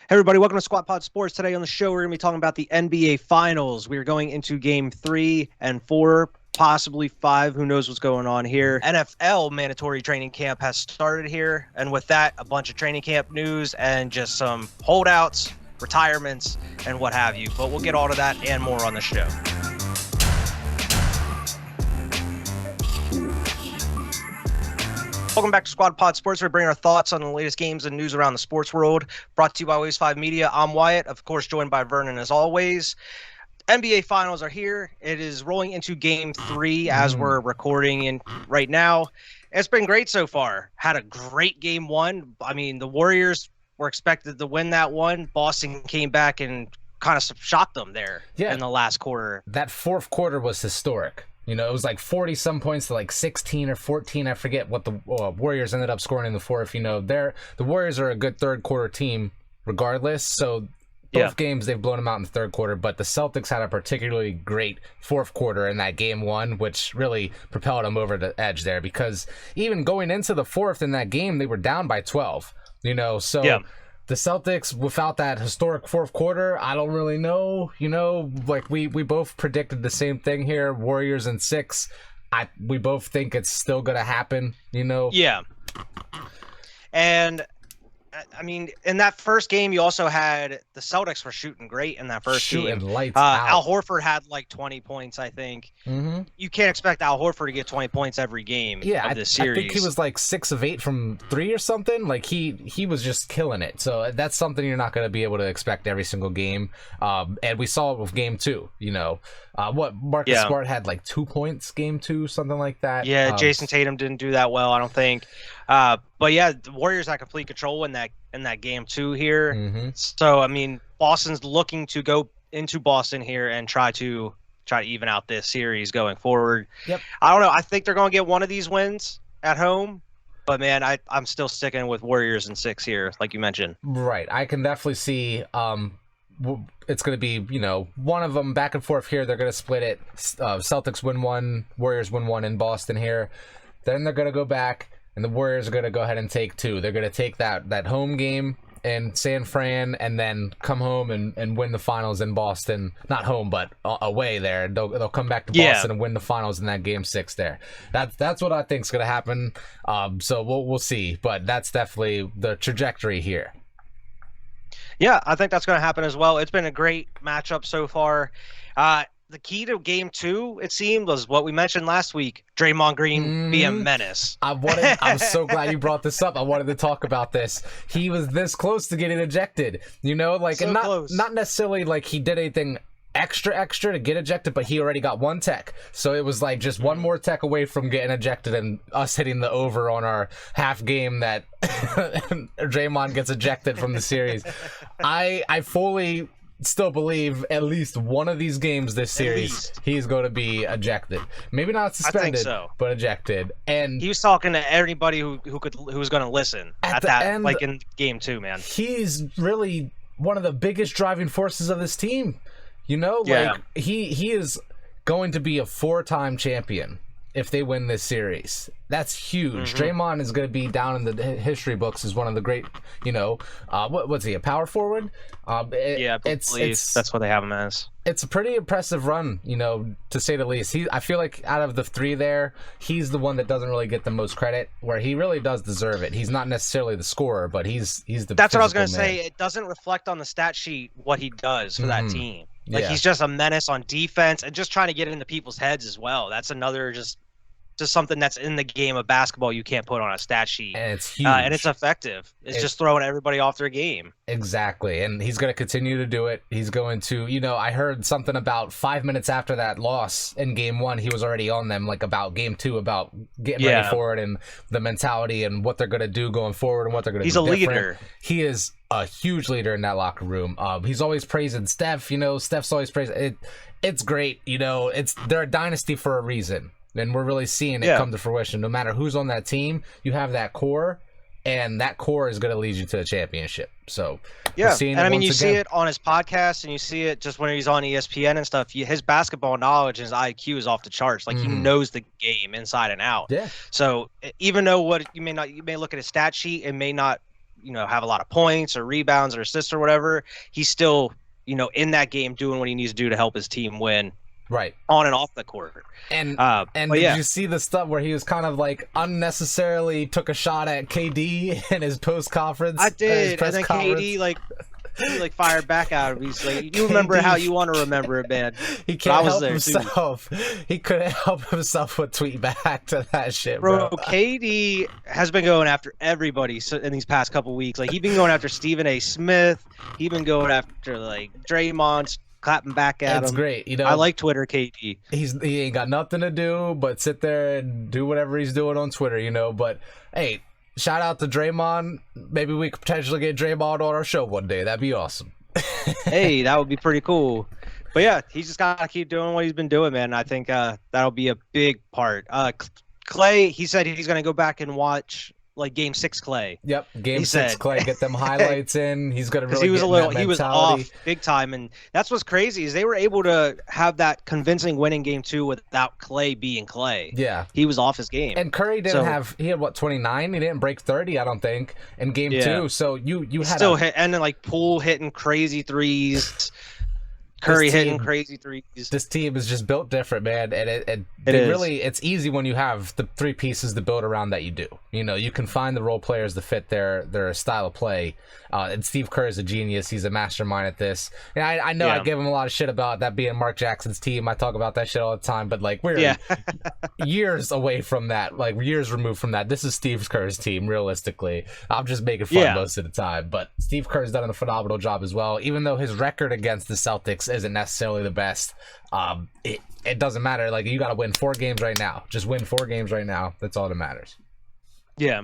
Hey everybody, welcome to Squat Pod Sports. Today on the show, we're going to be talking about the NBA Finals. We are going into game 3 and 4, possibly 5. Who knows what's going on here. NFL mandatory training camp has started here. And with that, a bunch of training camp news and just some holdouts, retirements, and what have you. But we'll get all to that and more on the show. Welcome back to Squad Pod Sports. We're bringing our thoughts on the latest games and news around the sports world. Brought to you by Waves 5 Media. I'm Wyatt, of course, joined by Vernon as always. NBA Finals are here. It is rolling into Game 3 as we're recording right now. It's been great so far. Had a great Game 1. I mean, the Warriors were expected to win that one. Boston came back and kind of shocked them there in the last quarter. That fourth quarter was historic. You know, it was like 40-some points to like 16 or 14. I forget what the Warriors ended up scoring in the fourth. You know, the Warriors are a good third-quarter team regardless. So both games, they've blown them out in the third quarter. But the Celtics had a particularly great fourth quarter in that Game 1, which really propelled them over the edge there. Because even going into the fourth in that game, they were down by 12. You know, so... The Celtics, without that historic fourth quarter, I don't really know. You know, like we both predicted the same thing here. Warriors in 6. We both think it's still going to happen, you know? Yeah. And, I mean, in that first game, you also had the Celtics were shooting great in that first game. Shooting lights out. Al Horford had like 20 points, I think. Mm-hmm. You can't expect Al Horford to get 20 points every game of this series. I think he was like 6 of 8 from 3 or something. Like he was just killing it. So that's something you're not going to be able to expect every single game. And we saw it with Game 2, you know. Marcus Smart had like 2 points Game 2, something like that. Yeah, Jason Tatum didn't do that well, I don't think. But yeah, the Warriors had complete control in that Game 2 here. Mm-hmm. So I mean, Boston's looking to go into Boston here and try to even out this series going forward. Yep. I don't know. I think they're going to get one of these wins at home. But man, I'm still sticking with Warriors in 6 here, like you mentioned. Right. I can definitely see. It's going to be, you know, one of them back and forth here. They're going to split it. Celtics win 1, Warriors win 1 in Boston here. Then they're going to go back, and the Warriors are going to go ahead and take 2. They're going to take that home game in San Fran and then come home and win the finals in Boston. Not home, but away there. They'll come back to Boston and win the finals in that Game 6 there. That's what I think is going to happen. So we'll see. But that's definitely the trajectory here. Yeah, I think that's going to happen as well. It's been a great matchup so far. The key to Game 2, it seemed, was what we mentioned last week: Draymond Green be a menace. I'm so glad you brought this up. I wanted to talk about this. He was this close to getting ejected. You know, like, so and not necessarily like he did anything extra to get ejected, but he already got 1 tech. So it was like just one more tech away from getting ejected and us hitting the over on our half game that Draymond gets ejected from the series. I fully still believe at least one of these games this series he's going to be ejected. Maybe not suspended, but ejected. And he was talking to everybody who was going to listen at that end, like in Game 2, man. He's really one of the biggest driving forces of this team. You know, like he is going to be a 4-time champion if they win this series. That's huge. Draymond is going to be down in the history books as one of the great, you know, what's he, a power forward? I believe that's what they have him as. It's a pretty impressive run, you know, to say the least. I feel like out of the 3 there, he's the one that doesn't really get the most credit, where he really does deserve it. He's not necessarily the scorer, but he's the That's what I was going to say. It doesn't reflect on the stat sheet what he does for that team. Like, he's just a menace on defense and just trying to get into people's heads as well. That's another just something that's in the game of basketball you can't put on a stat sheet. And it's huge. And it's effective. It's just throwing everybody off their game. Exactly. And he's going to continue to do it. He's going to, you know, I heard something about 5 minutes after that loss in Game 1, he was already on them, like about Game 2, about getting ready for it and the mentality and what they're going to do going forward and what they're going to do different. He's a leader. He is a huge leader in that locker room. He's always praising Steph, you know, Steph's always praising it. It's great. You know, they're a dynasty for a reason. And we're really seeing it come to fruition. No matter who's on that team, you have that core, and that core is going to lead you to the championship. So, and I mean, you see it on his podcast, and you see it just when he's on ESPN and stuff. His basketball knowledge and his IQ is off the charts. Like, he knows the game inside and out. Yeah. So even though you may look at his stat sheet and may not have a lot of points or rebounds or assists or whatever, he's still, in that game doing what he needs to do to help his team win. Right. On and off the court. And but did you see the stuff where he was kind of like unnecessarily took a shot at KD in his post conference? I did, and then KD he fired back at him. He's like, "You remember how you want to remember it, man." He can't help himself. He couldn't help himself but tweet back to that shit, bro. KD has been going after everybody in these past couple weeks. Like, he's been going after Stephen A. Smith. He's been going after Draymond, clapping back at him. It's great. I like Twitter, KD. He ain't got nothing to do but sit there and do whatever he's doing on Twitter, But hey, shout out to Draymond. Maybe we could potentially get Draymond on our show one day. That'd be awesome. Hey, that would be pretty cool. But yeah, he's just got to keep doing what he's been doing, man. I think that'll be a big part. Clay, he said he's going to go back and watch Game 6 Clay. Yep, Game 6 Clay, get them highlights in. He's going to really he was off big time, and that's what's crazy is they were able to have that convincing win in Game 2 without Clay being Clay. Yeah, he was off his game. And Curry didn't he had 29? He didn't break 30, I don't think, in Game 2. So you had still hit, and then Poole hitting crazy threes. Curry hitting crazy threes. This team is just built different, man, and it's easy when you have the three pieces to build around that you do. You can find the role players to fit their style of play. And Steve Kerr is a genius. He's a mastermind at this. And I know I give him a lot of shit about that being Mark Jackson's team. I talk about that shit all the time, but we're years away from that, years removed from that. This is Steve Kerr's team, realistically. I'm just making fun most of the time, but Steve Kerr's done a phenomenal job as well. Even though his record against the Celtics isn't necessarily the best, it doesn't matter. You got to win 4 games right now. Just win 4 games right now. That's all that matters. Yeah.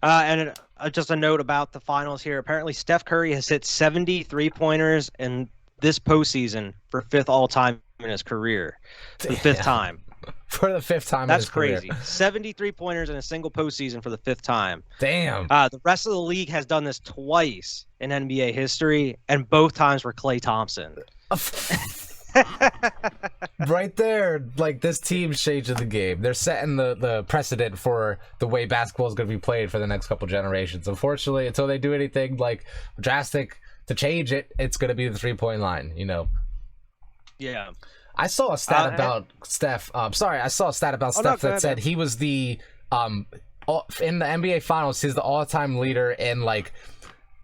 And just a note about the finals here. Apparently, Steph Curry has hit 70 3-pointers in this postseason for 5th all-time in his career. For the 5th time. For the 5th time That's in his crazy. career. 70 3-pointers in a single postseason for the 5th time. Damn. The rest of the league has done this twice in NBA history, and both times were Klay Thompson. Right there, this team's changing the game. They're setting the precedent for the way basketball is going to be played for the next couple generations. Unfortunately, until they do anything drastic to change it, it's going to be the 3-point line. Yeah. I saw a stat about Steph. I saw a stat about Steph that said he was in the NBA Finals. He's the all-time leader in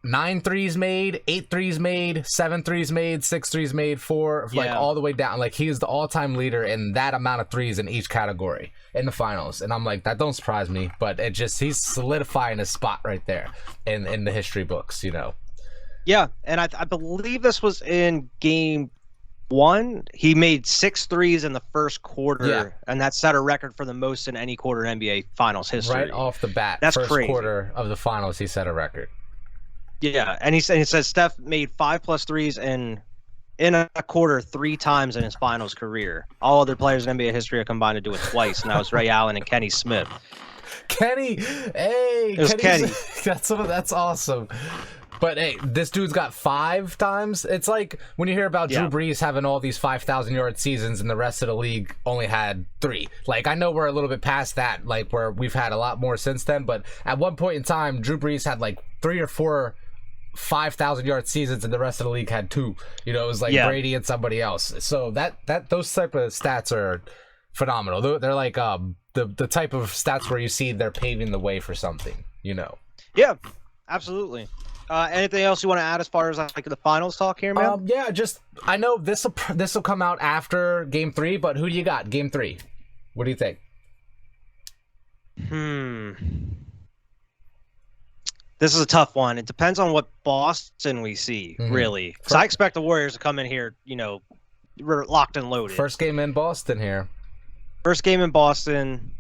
9 threes made, 8 threes made, 7 threes made, 6 threes made, 4, all the way down. He is the all-time leader in that amount of threes in each category in the finals. And I'm that don't surprise me, but he's solidifying his spot right there in the history books, Yeah, and I believe this was in Game 1. He made 6 threes in the first quarter, and that set a record for the most in any quarter in NBA Finals history. Right off the bat, that's first crazy. Quarter of the finals, he set a record. Yeah, and he says Steph made 5+ threes in a quarter 3 times in his finals career. All other players in NBA history are combined to do it twice, and that was Ray Allen and Kenny Smith. Kenny, hey, it was Kenny. That's awesome. But hey, this dude's got 5 times. It's like when you hear about Drew Brees having all these 5,000-yard seasons and the rest of the league only had 3. I know we're a little bit past that, where we've had a lot more since then. But at one point in time, Drew Brees had 3 or 4 5,000-yard seasons and the rest of the league had 2. It was Brady and somebody else. So that those type of stats are phenomenal. They're the type of stats where you see they're paving the way for something. Yeah, absolutely. Anything else you want to add as far as the finals talk here, man? Yeah, I know this will come out after Game 3, but who do you got? Game 3. What do you think? This is a tough one. It depends on what Boston we see, really. Because I expect the Warriors to come in here, we're locked and loaded. First game in Boston here. First game in Boston.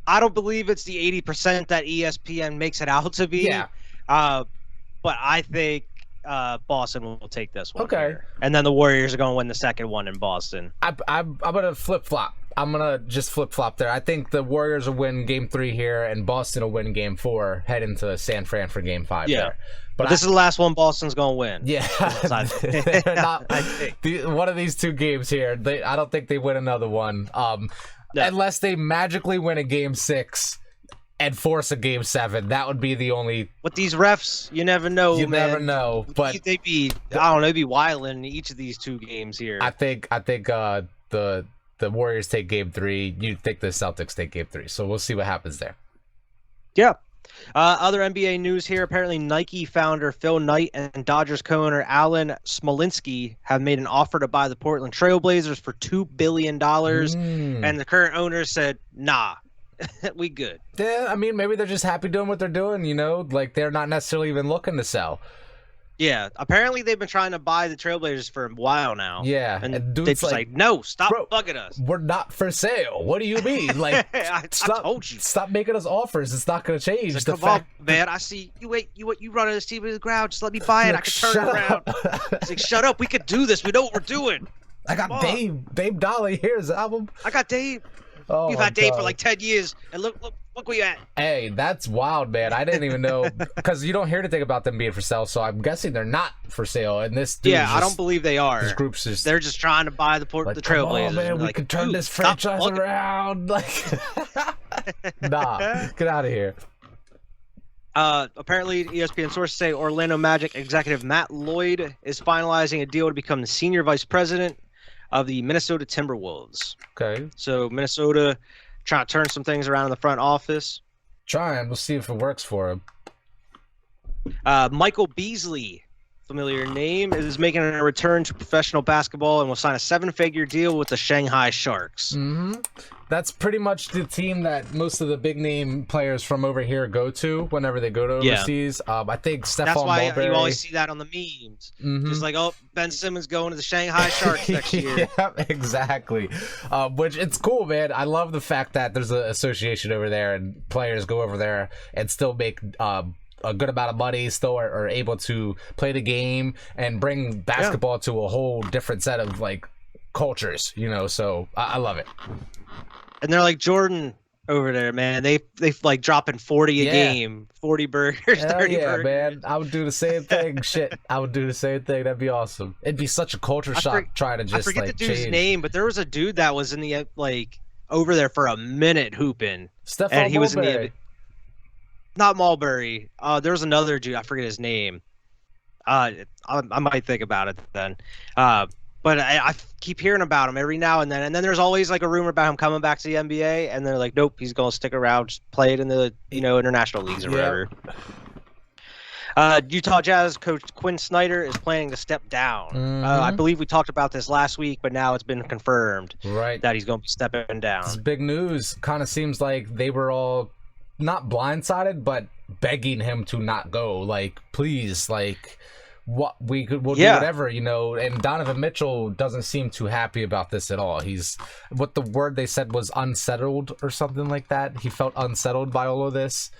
I don't believe it's the 80% that ESPN makes it out to be. Yeah. But I think Boston will take this one. Okay. Here. And then the Warriors are going to win the second one in Boston. I'm going to flip-flop. I'm going to just flip-flop there. I think the Warriors will win Game 3 here, and Boston will win Game 4, head into San Fran for Game 5 there. But this is the last one Boston's going to win. Yeah. One of these 2 games here, I don't think they win another one. Unless they magically win a Game 6 and force a game 7. That would be the only. With these refs, you never know, You man. never know, but they'd be, I don't know, they'd be wilding in each of these 2 games here. I think the Warriors take game 3. You think the Celtics take game 3. So we'll see what happens there. Yeah. Other NBA news here. Apparently, Nike founder Phil Knight and Dodgers co-owner Alan Smolinski have made an offer to buy the Portland Trail Blazers for $2 billion. And the current owner said, nah, we good. Yeah, I mean, maybe they're just happy doing what they're doing, you know? Like, they're not necessarily even looking to sell. Yeah, apparently they've been trying to buy the Trailblazers for a while now. Yeah, and they just like, no, stop bugging us. We're not for sale. What do you mean? Like, I told you. Stop making us offers. It's not going to change. Like, come on, man. I see you. You running this team in the ground. Just let me buy it. I can turn it around. It's like, shut up. We could do this. We know what we're doing. I got Dave Dolly. Here's the album. I got Dave. Oh, you've had Dave for like 10 years, and look where you at. Hey, that's wild, man. I didn't even know, because you don't hear anything about them being for sale, so I'm guessing they're not for sale. And this dude I don't believe they are. This group's just, they're just trying to buy the Trailblazers. Oh man, we could turn this franchise around. Like, nah, get out of here. Apparently, ESPN sources say Orlando Magic executive Matt Lloyd is finalizing a deal to become the senior vice president of the Minnesota Timberwolves. Okay. So Minnesota trying to turn some things around in the front office. Trying. We'll see if it works for him. Michael Beasley, familiar name, is making a return to professional basketball and will sign a 7-figure deal with the Shanghai Sharks. Mm-hmm. That's pretty much the team that most of the big name players from over here go to whenever they go to overseas. I think Stephon Marbury. That's why you always see that on the memes. Mm-hmm. Just like, oh, Ben Simmons going to the Shanghai Sharks next year. Yeah, exactly. Which, it's cool, man. I love the fact that there's an association over there and players go over there and still make a good amount of money, still are able to play the game and bring basketball to a whole different set of like cultures, you know. So I love it. And they're like Jordan over there, man. They like dropping 40 a game, 40 burgers, 30 burgers. Man. I would do the same thing. Shit, I would do the same thing. That'd be awesome. It'd be such a culture shock trying to just I forget the dude's name, but there was a dude that was in the like over there for a minute hooping. Stephon Marbury. Was in the not Mulberry. There was another dude. I forget his name. I might think about it then. But I keep hearing about him every now and then. And then there's always like a rumor about him coming back to the NBA. And they're like, nope, he's going to stick around, just play it in the international leagues or whatever. Utah Jazz coach Quinn Snyder is planning to step down. Mm-hmm. I believe we talked about this last week, but now it's been confirmed that he's going to be stepping down. It's big news. Kind of seems like they were all not blindsided, but begging him to not go. Like, please, like... we'll do whatever, you know. And Donovan Mitchell doesn't seem too happy about this at all. He's what the word they said was unsettled or something like that. He felt unsettled by all of this.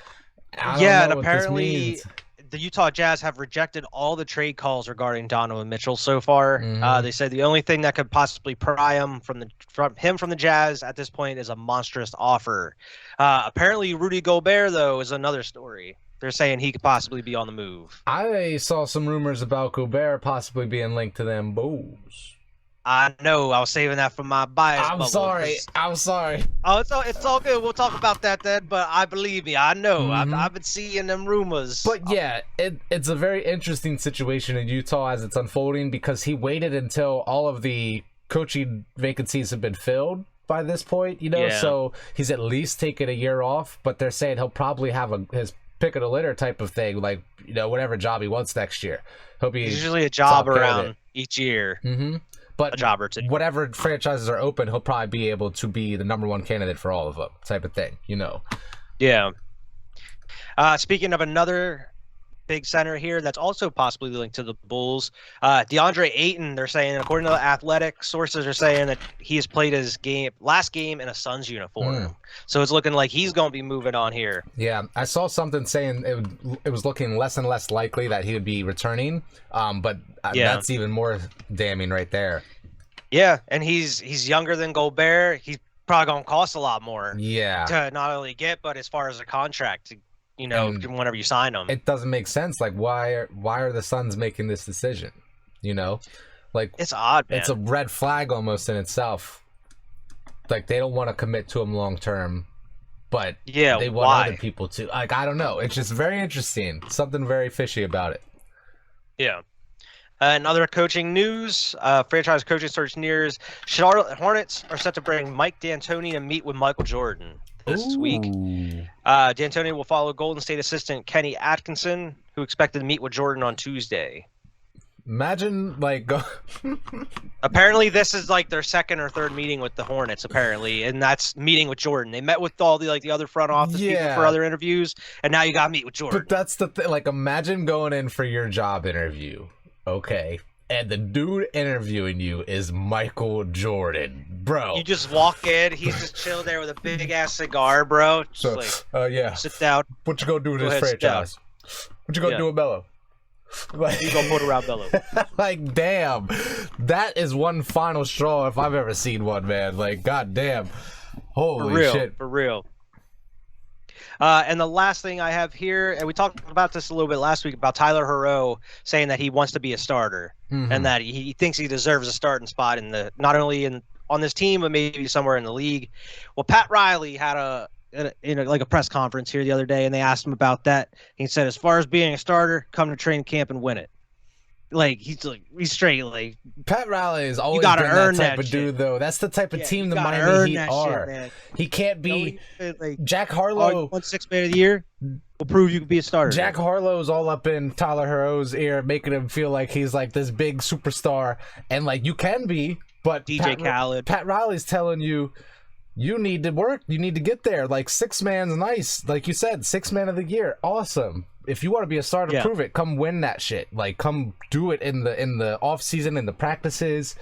And apparently the Utah Jazz have rejected all the trade calls regarding Donovan Mitchell so far. Mm-hmm. They said the only thing that could possibly pry him from the Jazz at this point is a monstrous offer. Apparently Rudy Gobert though is another story. They're saying he could possibly be on the move. I saw some rumors about Gobert possibly being linked to them Bulls. I know. I was saving that for my bias. I'm sorry. Oh, it's all good. We'll talk about that then. But believe me, I know. Mm-hmm. I've been seeing them rumors. But yeah, it's a very interesting situation in Utah as it's unfolding because he waited until all of the coaching vacancies have been filled by this point, you know. Yeah. So he's at least taken a year off. But they're saying he'll probably have his pick of the litter type of thing, like, you know, whatever job he wants next year. Hope he's usually a job around each year. Mm-hmm. But a job or two. Whatever franchises are open, he'll probably be able to be the number one candidate for all of them, type of thing, you know. Yeah. Speaking of another big center here that's also possibly linked to the Bulls, DeAndre Ayton, they're saying, according to the Athletic, sources are saying that he has played his last game in a Suns uniform. So it's looking like he's going to be moving on here. Yeah, I saw something saying it was looking less and less likely that he would be returning, but that's even more damning right there. Yeah, and he's younger than Gobert. He's probably going to cost a lot more to not only get, but as far as a contract, you know, whenever you sign them. It doesn't make sense. Like, why are the Suns making this decision? You know? Like, it's odd, man. It's a red flag almost in itself. Like, they don't want to commit to him long term, but Yeah, they want why? other people to. Like, I don't know. It's just very interesting. Something very fishy about it. Yeah. In other coaching news, franchise coaching search nears. Charlotte Hornets are set to bring Mike D'Antoni to meet with Michael Jordan this week. Ooh. D'Antoni will follow Golden State assistant Kenny Atkinson, who expected to meet with Jordan on Tuesday. Imagine, like, Apparently, this is like their second or third meeting with the Hornets. Apparently, and that's meeting with Jordan. They met with all the other front office people for other interviews, and now you got to meet with Jordan. But that's the thing. Like, imagine going in for your job interview, okay, and the dude interviewing you is Michael Jordan, bro. You just walk in, he's just chilling there with a big ass cigar, bro. Just yeah. Sit down. What you gonna do with this franchise? What you gonna do with Melo? Like, you gonna put around Melo? Like, damn, that is one final straw if I've ever seen one, man. Like, goddamn, holy shit, for real. And the last thing I have here, and we talked about this a little bit last week about Tyler Herro saying that he wants to be a starter and that he thinks he deserves a starting spot in the not only on this team but maybe somewhere in the league. Well, Pat Riley had a press conference here the other day, and they asked him about that. He said, as far as being a starter, come to training camp and win it. Like, he's straight, like, Pat Riley has always been that type of dude, though. That's the type of team the Miami Heat are. He can't be Jack Harlow. 1 man of the year will prove you can be a starter. Jack Harlow's all up in Tyler Herro's ear, making him feel like he's like this big superstar, and like you can be, but DJ Khaled. Pat Riley's telling you. You need to work. You need to get there. Like, 6 man's nice. Like you said, 6 man of the year. Awesome. If you want to be a starter, prove it. Come win that shit. Like, come do it in the off season, in the practices.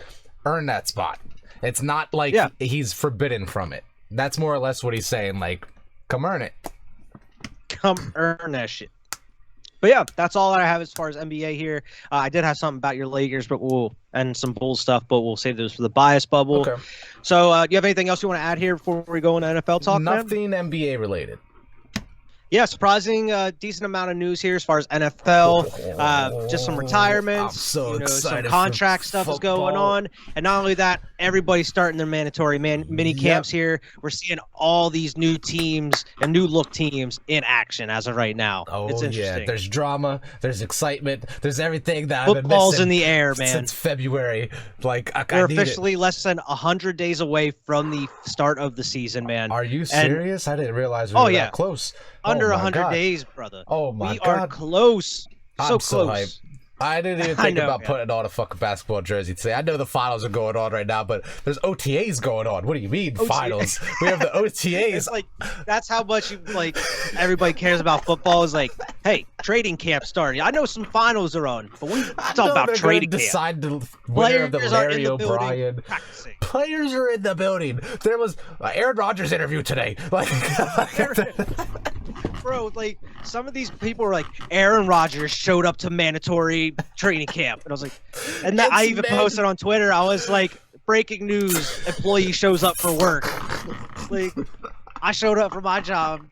Earn that spot. It's not like he's forbidden from it. That's more or less what he's saying. Like, come earn it. Come earn that shit. But yeah, that's all that I have as far as NBA here. I did have something about your Lakers, and some Bulls stuff, but we'll save those for the bias bubble. Okay. So, do you have anything else you want to add here before we go into NFL talk? Nothing NBA related. Yeah, surprising decent amount of news here as far as NFL. Just some retirements. I'm so excited. Some contract stuff is going on. And not only that, everybody's starting their mandatory mini camps here. We're seeing all these new teams and new look teams in action as of right now. Oh, it's interesting. Yeah. There's drama. There's excitement. There's everything that I've been Football's missing in the air, man. Since February. Like, we're officially less than 100 days away from the start of the season, man. Are you serious? I didn't realize we were that close. Under 100 days, brother. Oh my God. We are close. So close. Hyped. I didn't even think about putting on a fucking basketball jersey today. I know the finals are going on right now, but there's OTAs going on. What do you mean finals? We have the OTAs. It's like, that's how much everybody cares about football. Is like, hey, trading camp starting. I know some finals are on, but we talk about trading camp. Decide the winner of the Larry O'Brien. Players are in the building. There was an Aaron Rodgers interview today. Bro, like, some of these people were like, Aaron Rodgers showed up to mandatory training camp. And I was like, and I even posted on Twitter, I was like, breaking news, employee shows up for work. Like, I showed up for my job,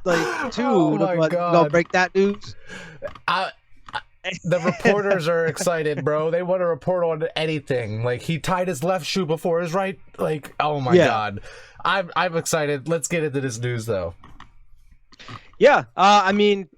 like, too. Oh my God. Gonna break that news? The reporters are excited, bro. They want to report on anything. Like, he tied his left shoe before his right. Like, oh my God. I'm excited. Let's get into this news, though. Yeah, I mean,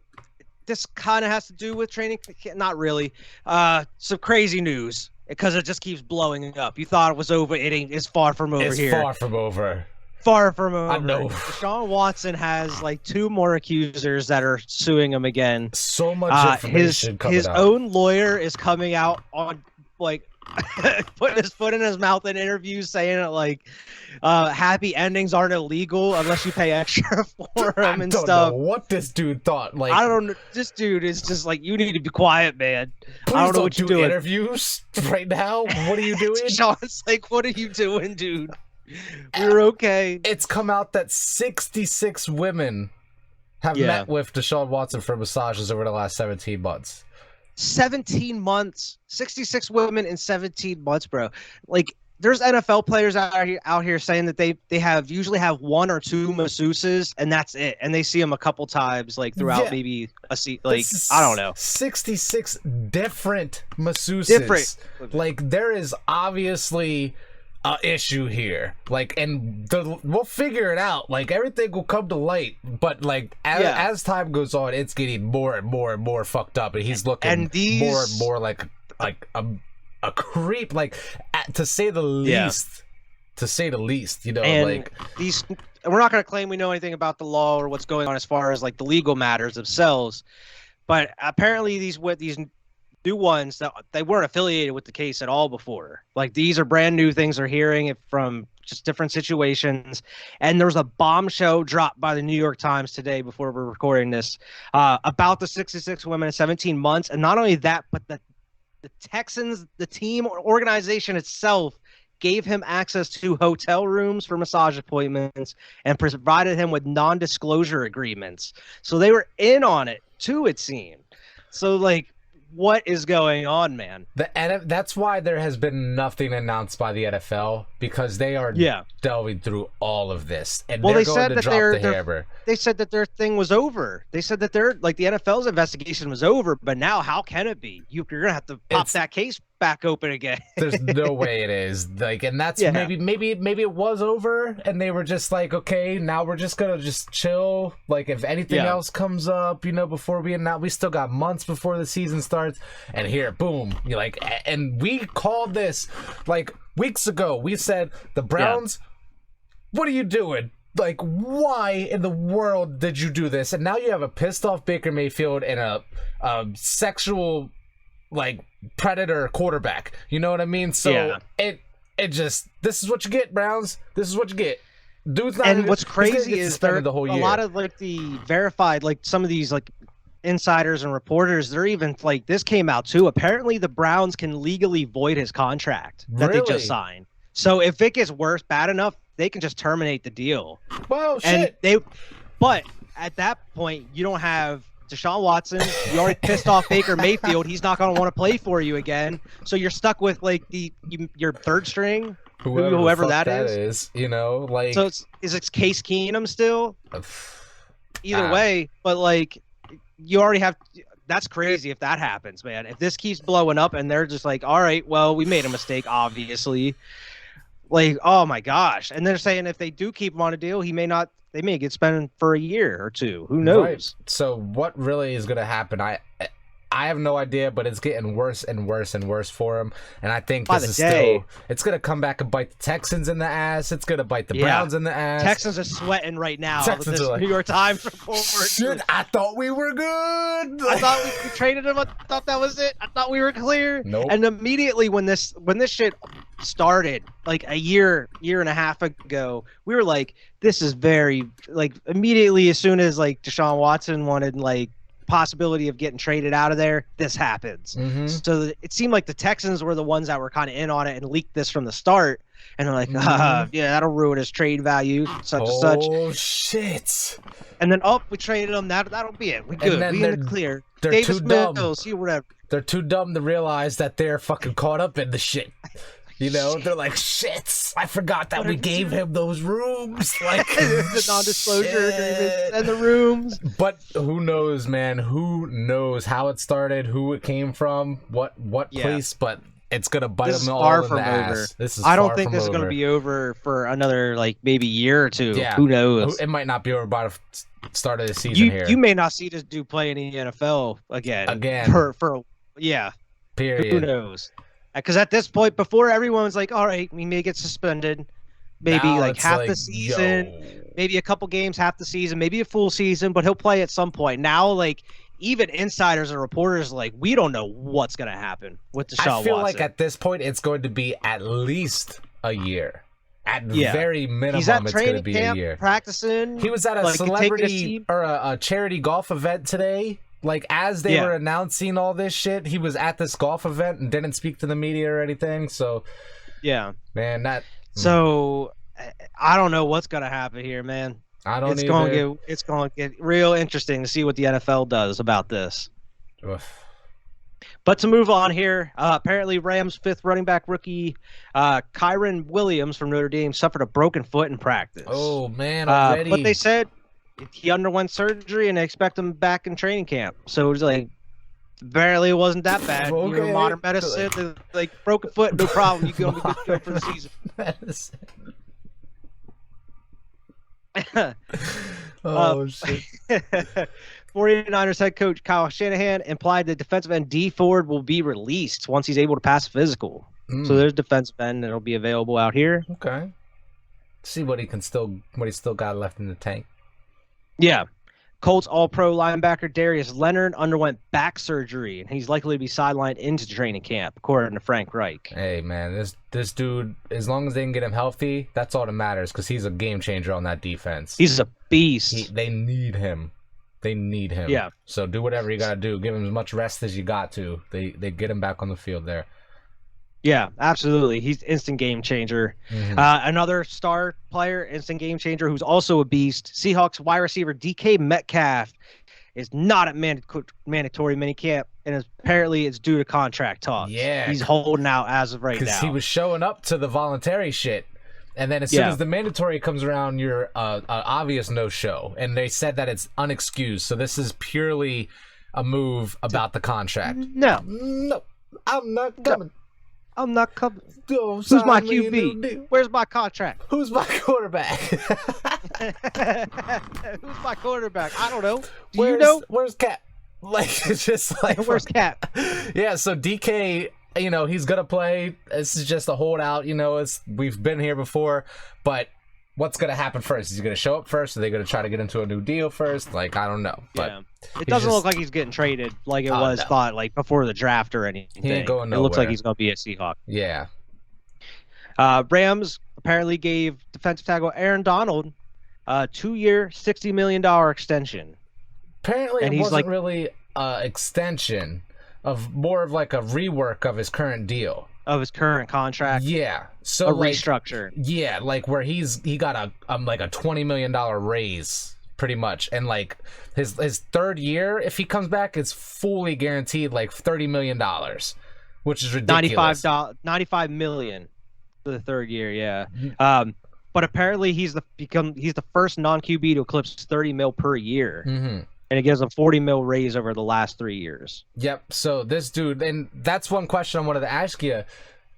this kind of has to do with training. Not really. Some crazy news because it just keeps blowing up. You thought it was over. It ain't. It's far from over here. It's far from over. Far from over. I know. Deshaun Watson has like 2 more accusers that are suing him again. So much information coming out. His own lawyer is coming out on like putting his foot in his mouth in interviews saying that like happy endings aren't illegal unless you pay extra for them and stuff. I don't know what this dude thought. Like, I don't know. This dude is just like, you need to be quiet, man. Please I don't know what you're doing. Interviews right now. What are you doing? Sean's like, what are you doing, dude? We're okay. It's come out that 66 women have met with Deshaun Watson for massages over the last 17 months. 17 months. 66 women in 17 months, bro. Like, there's NFL players out here saying that they usually have 1 or 2 masseuses and that's it, and they see them a couple times like throughout maybe a seat. Like, I don't know. 66 different masseuses. Like, there is obviously a issue here. Like, and we'll figure it out. Like, everything will come to light. But like, as time goes on, it's getting more and more and more fucked up, and he's looking more and more like a creep. Like, to say the least. To say the least, you know, and like we're not going to claim we know anything about the law or what's going on as far as like the legal matters themselves, but apparently these new ones that they weren't affiliated with the case at all before. Like, these are brand new things they're hearing from just different situations. And there was a bombshell dropped by the New York Times today before we're recording this about the 66 women in 17 months. And not only that, but the Texans, the team or organization itself, gave him access to hotel rooms for massage appointments and provided him with non-disclosure agreements. So they were in on it too, it seemed. So like, what is going on, man? That's why there has been nothing announced by the NFL, because they are delving through all of this, and they're going to drop the hammer. They said that their thing was over. They said that the NFL's investigation was over, but now how can it be? You're gonna have to pop that case back open again. There's no way it is. Like, and that's maybe it was over, and they were just like, okay, now we're just gonna chill. Like, if anything else comes up, you know, before we still got months before the season starts, and here, boom, you're like, and we called this like weeks ago. We said the Browns, what are you doing? Like, why in the world did you do this? And now you have a pissed off Baker Mayfield and a sexual, like, predator quarterback. You know what I mean? So it just, this is what you get, Browns. This is what you get. Dude's not. And what's crazy is there a lot of like the verified, like some of these like insiders and reporters, they're even like, this came out too. Apparently the Browns can legally void his contract that they just signed. So if it gets worse, bad enough, they can just terminate the deal. Well, shit. But at that point, you don't have Deshaun Watson. You already pissed off Baker Mayfield. He's not going to want to play for you again. So you're stuck with like your third string, whoever that is. You know, like. So is it Case Keenum still? Either way, but like, you already have. That's crazy if that happens, man. If this keeps blowing up and they're just like, all right, well, we made a mistake, obviously. Like, oh my gosh. And they're saying if they do keep him on a deal, they may get spent for a year or two. Who knows? Right. So what really is going to happen? I have no idea, but it's getting worse and worse and worse for him. And I think it's going to come back and bite the Texans in the ass. It's going to bite the Browns in the ass. Texans are sweating right now. Texans are like, New York Times report. Shit, I thought we were good. I thought we traded him. I thought that was it. I thought we were clear. Nope. And immediately when this shit started, like a year and a half ago, we were like, this is very, like, immediately as soon as like Deshaun Watson wanted like possibility of getting traded out of there, this happens. So it seemed like the Texans were the ones that were kind of in on it and leaked this from the start, and they're like, yeah, that'll ruin his trade value, such and such. Oh shit. And then we traded him. That'll be it. We good. We in the clear. They're Davis too dumb. Mills, whatever. They're too dumb to realize that they're fucking caught up in the shit. You know, they're like, shit, I forgot that we gave him those rooms. Like, the non-disclosure agreements and the rooms. But who knows, man? Who knows how it started, who it came from, what place, but it's going to bite them all in the ass. This is I don't think this is going to be over for another, like, maybe year or two. Yeah. Who knows? It might not be over by the start of the season here. You may not see this dude play in the NFL again. Period. Who knows? Because at this point, before everyone was like, all right, we may get suspended, maybe now like half the season, maybe a couple games, half the season, maybe a full season, but he'll play at some point. Now, like, even insiders and reporters are like, we don't know what's going to happen with Deshaun Watson. I feel like at this point, it's going to be at least a year. At very minimum, it's going to be a year. Practicing. He was at a celebrity or a charity golf event today. Like, as they were announcing all this shit, he was at this golf event and didn't speak to the media or anything. So, man, So, I don't know what's gonna happen here, man. It's gonna get real interesting to see what the NFL does about this. Oof. But to move on here, apparently Rams' fifth running back rookie, Kyren Williams from Notre Dame, suffered a broken foot in practice. Oh man, already. But they said he underwent surgery and they expect him back in training camp. So it was like, Apparently, it wasn't that bad. Okay. You know, modern medicine, like broken foot, no problem. You can be good to go for the season. Shit. 49ers head coach Kyle Shanahan implied that defensive end D Ford will be released once he's able to pass a physical. So there's defensive end that'll be available out here. Okay. See what he's still got left in the tank. Yeah. Colts All-Pro linebacker Darius Leonard underwent back surgery, and he's likely to be sidelined into training camp, according to Frank Reich. Hey, man, this dude, as long as they can get him healthy, that's all that matters, because he's a game changer on that defense. He's a beast. They need him. They need him. Yeah. So do whatever you got to do. Give him as much rest as you got to. They get him back on the field there. Yeah, absolutely. He's instant game changer. Mm-hmm. Another star player, instant game changer, who's also a beast. Seahawks wide receiver DK Metcalf is not at mandatory minicamp, and apparently it's due to contract talks. Yeah. He's holding out as of right now. Because he was showing up to the voluntary shit. And then as soon as the mandatory comes around, you're an obvious no-show. And they said that it's unexcused. So this is purely a move about the contract. No, I'm not coming. I'm not coming. Who's my QB? Where's my contract? Who's my quarterback? Who's my quarterback? I don't know. You know? Where's Cap? Like, it's just like... Where's Cap? Yeah, so DK, you know, he's going to play. This is just a holdout. You know, we've been here before. But what's going to happen first? Is he going to show up first? Are they going to try to get into a new deal first? Like, I don't know. But yeah. It doesn't look like he's getting traded like it was thought, like before the draft or anything. He ain't going nowhere. It looks like he's going to be a Seahawk. Yeah. Rams apparently gave defensive tackle Aaron Donald a 2-year, $60 million extension. Apparently, and it wasn't really an extension more of like a rework of his current deal. Of his current contract. Yeah. So a restructure. Yeah, like where he got a like a $20 million raise. Pretty much, and like his third year, if he comes back, it's fully guaranteed like $30 million, which is ridiculous. $95 million for the third year, yeah. But apparently he's the first non-QB to eclipse 30 mil per year, and it gives him 40 mil raise over the last 3 years. Yep. So this dude, and that's one question I wanted to ask you: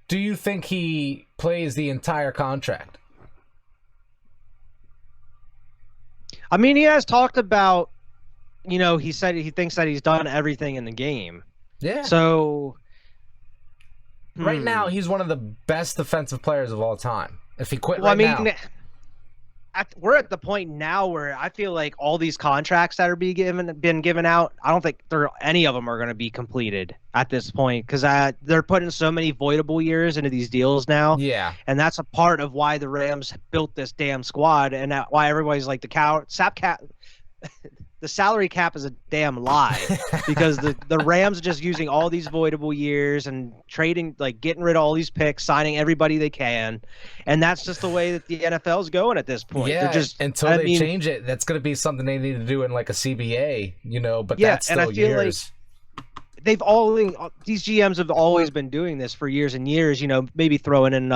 do you think he plays the entire contract? I mean, he has talked about, you know, he said he thinks that he's done everything in the game. Yeah. So right now, he's one of the best defensive players of all time. If he quit now. We're at the point now where I feel like all these contracts that are been given out, I don't think any of them are going to be completed at this point, because they're putting so many voidable years into these deals now. Yeah, and that's a part of why the Rams built this damn squad, and why everybody's like the salary cap is a damn lie, because the Rams are just using all these voidable years and trading, like getting rid of all these picks, signing everybody they can, and that's just the way that the NFL is going at this point. Yeah, until they change it, that's going to be something they need to do in like a CBA, you know. But that's still years. Like these GMs have always been doing this for years and years. You know, maybe throwing in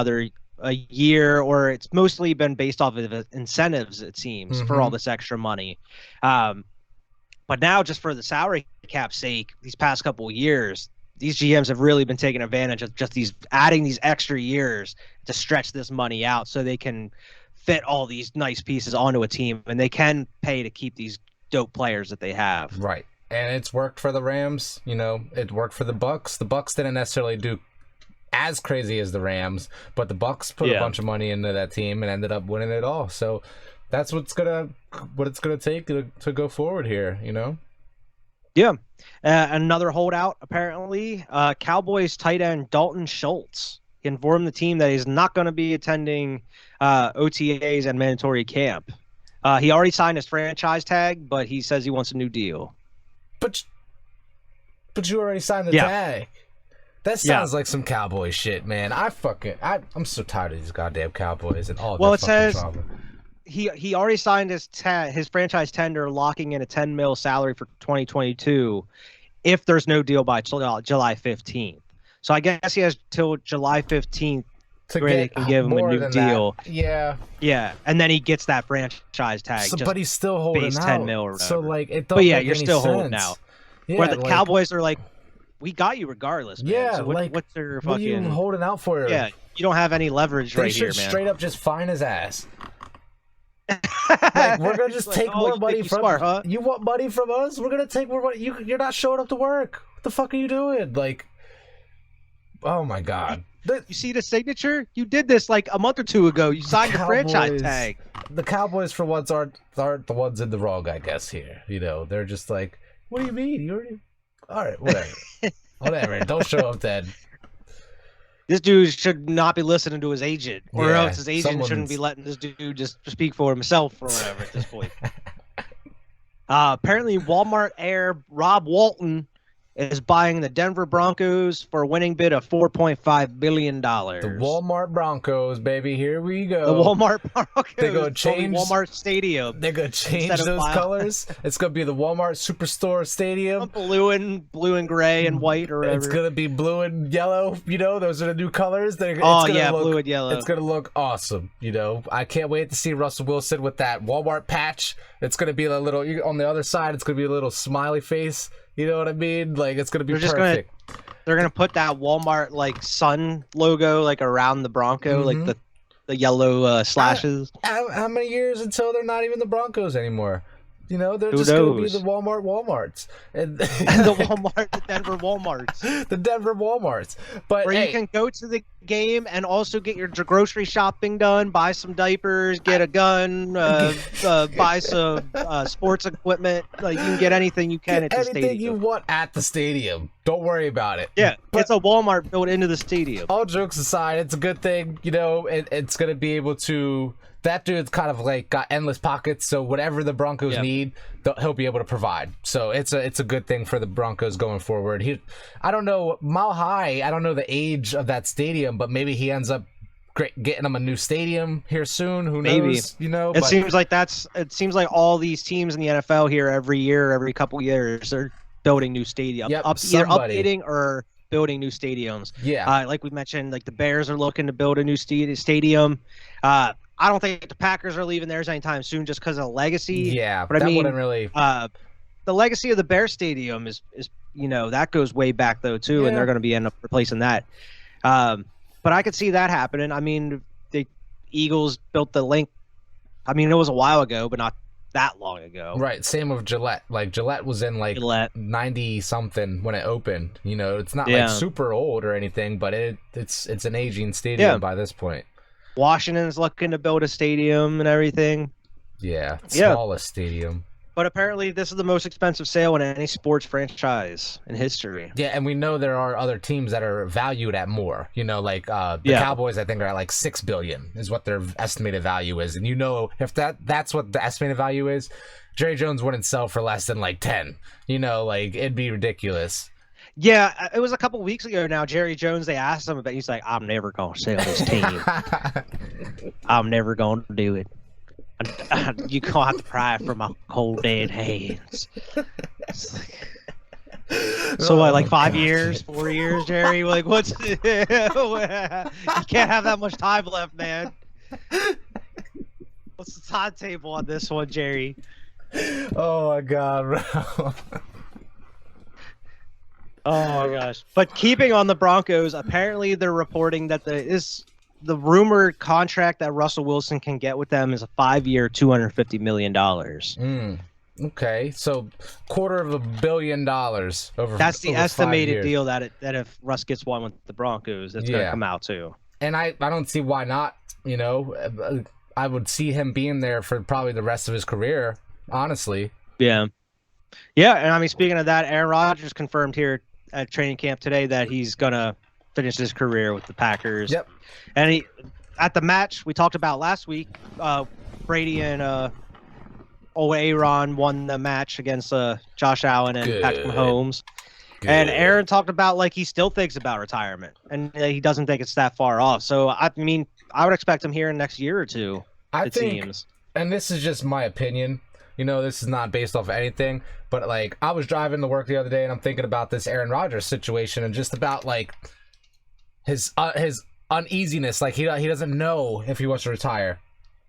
a year, or it's mostly been based off of incentives, it seems, for all this extra money. But now, just for the salary cap sake, these past couple of years, these GMs have really been taking advantage of just adding these extra years to stretch this money out, so they can fit all these nice pieces onto a team, and they can pay to keep these dope players that they have. Right. And it's worked for the Rams. You know, it worked for the Bucks. The Bucks didn't necessarily do as crazy as the Rams, but the Bucks put a bunch of money into that team and ended up winning it all. So that's what it's gonna take to go forward here, you know. Yeah. Another holdout, apparently, Cowboys tight end Dalton Schultz. He informed the team that he's not going to be attending OTAs and mandatory camp. He already signed his franchise tag, but he says he wants a new deal. But you already signed the tag. That sounds like some Cowboy shit, man. I'm so tired of these goddamn Cowboys and all their fucking drama. He already signed his franchise tender, locking in a $10 million salary for 2022 if there's no deal by July 15th. So I guess he has till July 15th where they can give him a new deal. Yeah. Yeah, and then he gets that franchise tag. So, but he's still holding out. $10 million or whatever. So like it don't. But yeah, you're still holding out. where the Cowboys are like, we got you regardless, man. Yeah, so what's their what fucking... are you holding out for? Yeah, you don't have any leverage right here, man. They should straight up just fine his ass. Like, we're gonna just take more money from you. Want money from us? We're gonna take more money. You're not showing up to work. What the fuck are you doing? Like, oh my god. You see the signature? You did this like a month or two ago. You signed the franchise tag. The Cowboys, for once, aren't the ones in the wrong, I guess. Here, they're just like, what do you mean? You already... All right, whatever, whatever. Don't show up then. This dude should not be listening to his agent, or else his agent shouldn't be letting this dude just speak for himself or whatever at this point. Apparently, Walmart heir Rob Walton is buying the Denver Broncos for a winning bid of $4.5 billion. The Walmart Broncos, baby. Here we go. The Walmart Broncos. They're going to change Walmart Stadium. They're going to change those colors. It's going to be the Walmart Superstore Stadium. Blue and gray and white or whatever. It's going to be blue and yellow. Those are the new colors. Blue and yellow. It's going to look awesome. I can't wait to see Russell Wilson with that Walmart patch. It's going to be a little, on the other side, it's going to be a little smiley face. You know what I mean? Like, it's going to be perfect. They're going to put that Walmart, like, sun logo, like, around the Bronco, like the yellow slashes. How many years until they're not even the Broncos anymore? They're just going to be the Walmarts. And the Denver Walmarts. The Denver Walmarts. But where you can go to the game and also get your grocery shopping done, buy some diapers, get a gun, buy some sports equipment. Like, you can get anything you can at the stadium. Anything you want at the stadium. Don't worry about it. Yeah, it's a Walmart built into the stadium. All jokes aside, it's a good thing. It's going to be able to... That dude's kind of like got endless pockets, so whatever the Broncos need, he'll be able to provide. So it's a good thing for the Broncos going forward. I don't know, Mile High, I don't know the age of that stadium, but maybe he ends up getting them a new stadium here soon. Who knows? It seems like all these teams in the NFL here every couple years they're building new stadiums, either updating or building new stadiums. Yeah, like we mentioned, like the Bears are looking to build a new stadium. I don't think the Packers are leaving theirs anytime soon just because of legacy. Yeah, but I mean, wouldn't really. The legacy of the Bear Stadium is that goes way back though too, and they're going to end up replacing that. But I could see that happening. I mean, the Eagles built the Link. I mean, it was a while ago, but not that long ago. Right. Same with Gillette. Like Gillette was in like 90 something when it opened. It's not like super old or anything, but it's an aging stadium by this point. Washington's looking to build a stadium and everything. Yeah, smallest stadium. But apparently this is the most expensive sale in any sports franchise in history. Yeah, and we know there are other teams that are valued at more. Like the Cowboys, I think, are at like $6 billion is what their estimated value is. And if that's what the estimated value is, Jerry Jones wouldn't sell for less than like 10. Like it'd be ridiculous. Yeah, it was a couple weeks ago now. Jerry Jones, they asked him about. He's like, "I'm never gonna sell this team. I'm never gonna do it. You gonna have to pry it from my cold dead hands." So what, like 5 years, 4 years, Jerry? Like, what's? You can't have that much time left, man. What's the timetable on this one, Jerry? Oh my God, bro. Oh my gosh! But keeping on the Broncos, apparently they're reporting that the rumored contract that Russell Wilson can get with them is a 5-year, $250 million. Okay, so $250 million over. That's the estimated deal that if Russ gets one with the Broncos, it's going to come out too. And I don't see why not. I would see him being there for probably the rest of his career. Honestly. Yeah. Yeah, and I mean, speaking of that, Aaron Rodgers confirmed here at training camp today that he's gonna finish his career with the Packers. Yep. And at the match we talked about last week, Brady and old Aaron won the match against Josh Allen and Patrick Mahomes. Good. And Aaron talked about like he still thinks about retirement and he doesn't think it's that far off. So I mean, I would expect him here in the next year or two. It seems. And this is just my opinion. This is not based off of anything, but like I was driving to work the other day and I'm thinking about this Aaron Rodgers situation and just about like his uneasiness. Like he doesn't know if he wants to retire.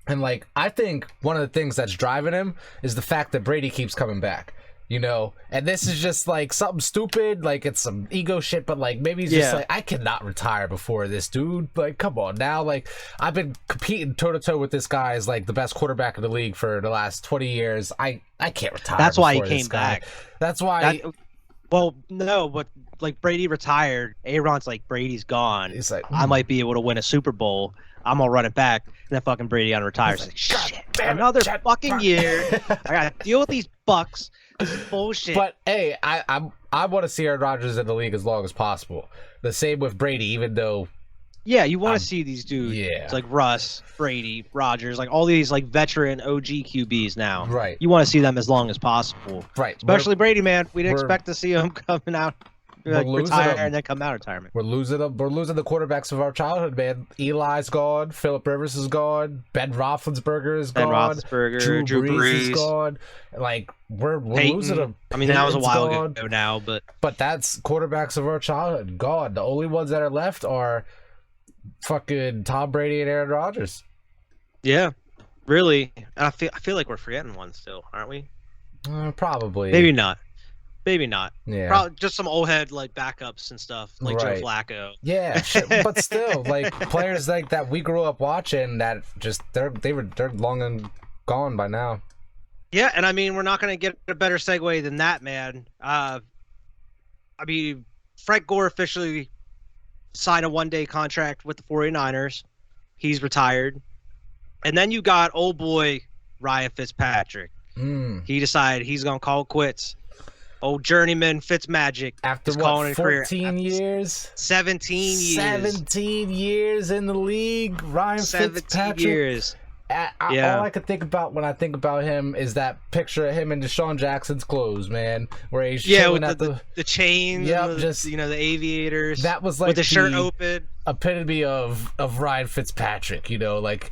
And like I think one of the things that's driving him is the fact that Brady keeps coming back. you know, and this is just like something stupid, like it's some ego shit, but like maybe he's just like, I cannot retire before this dude. Like, come on now. Like, I've been competing toe to toe with this guy as like the best quarterback in the league for the last 20 years. I can't retire. That's why he came back. That's why. Well, no, but like Brady retired. Aaron's like, Brady's gone. He's like, I might be able to win a Super Bowl. I'm gonna run it back. And then fucking Brady got retired. Like, shit, another fucking year. I gotta deal with these Bucks. This is bullshit. But hey, I want to see Aaron Rodgers in the league as long as possible. The same with Brady, even though. Yeah, you want to see these dudes. Yeah. It's like Russ, Brady, Rodgers, like all these like veteran OG QBs now. Right. You want to see them as long as possible. Right. Especially Brady, man. We'd expect to see him coming out. Like, retire and then come out of retirement. We're losing the quarterbacks of our childhood, man. Eli's gone. Phillip Rivers is gone. Ben Roethlisberger is gone. Roethlisberger, Drew Brees is gone. Like we're losing them. I mean, that was a while ago now, but that's quarterbacks of our childhood gone. The only ones that are left are fucking Tom Brady and Aaron Rodgers. Yeah, really. And I feel like we're forgetting one still, aren't we? Probably. Maybe not. Maybe not. Yeah. Probably just some old head like backups and stuff, like Joe Flacco. Yeah, but still, like players like that we grew up watching that just they're long and gone by now. Yeah, and I mean we're not gonna get a better segue than that, man. I mean Frank Gore officially signed a one-day contract with the 49ers. He's retired. And then you got old boy Ryan Fitzpatrick. He decided he's gonna call it quits. Old journeyman Fitzmagic. After what, 14 years? 17 years. 17 years in the league. Ryan 17 Fitzpatrick. Years. All I could think about when I think about him is that picture of him in Deshaun Jackson's clothes, man, where he's with the chains, just the aviators. That was like with the shirt open. Epitome of Ryan Fitzpatrick, you know, like.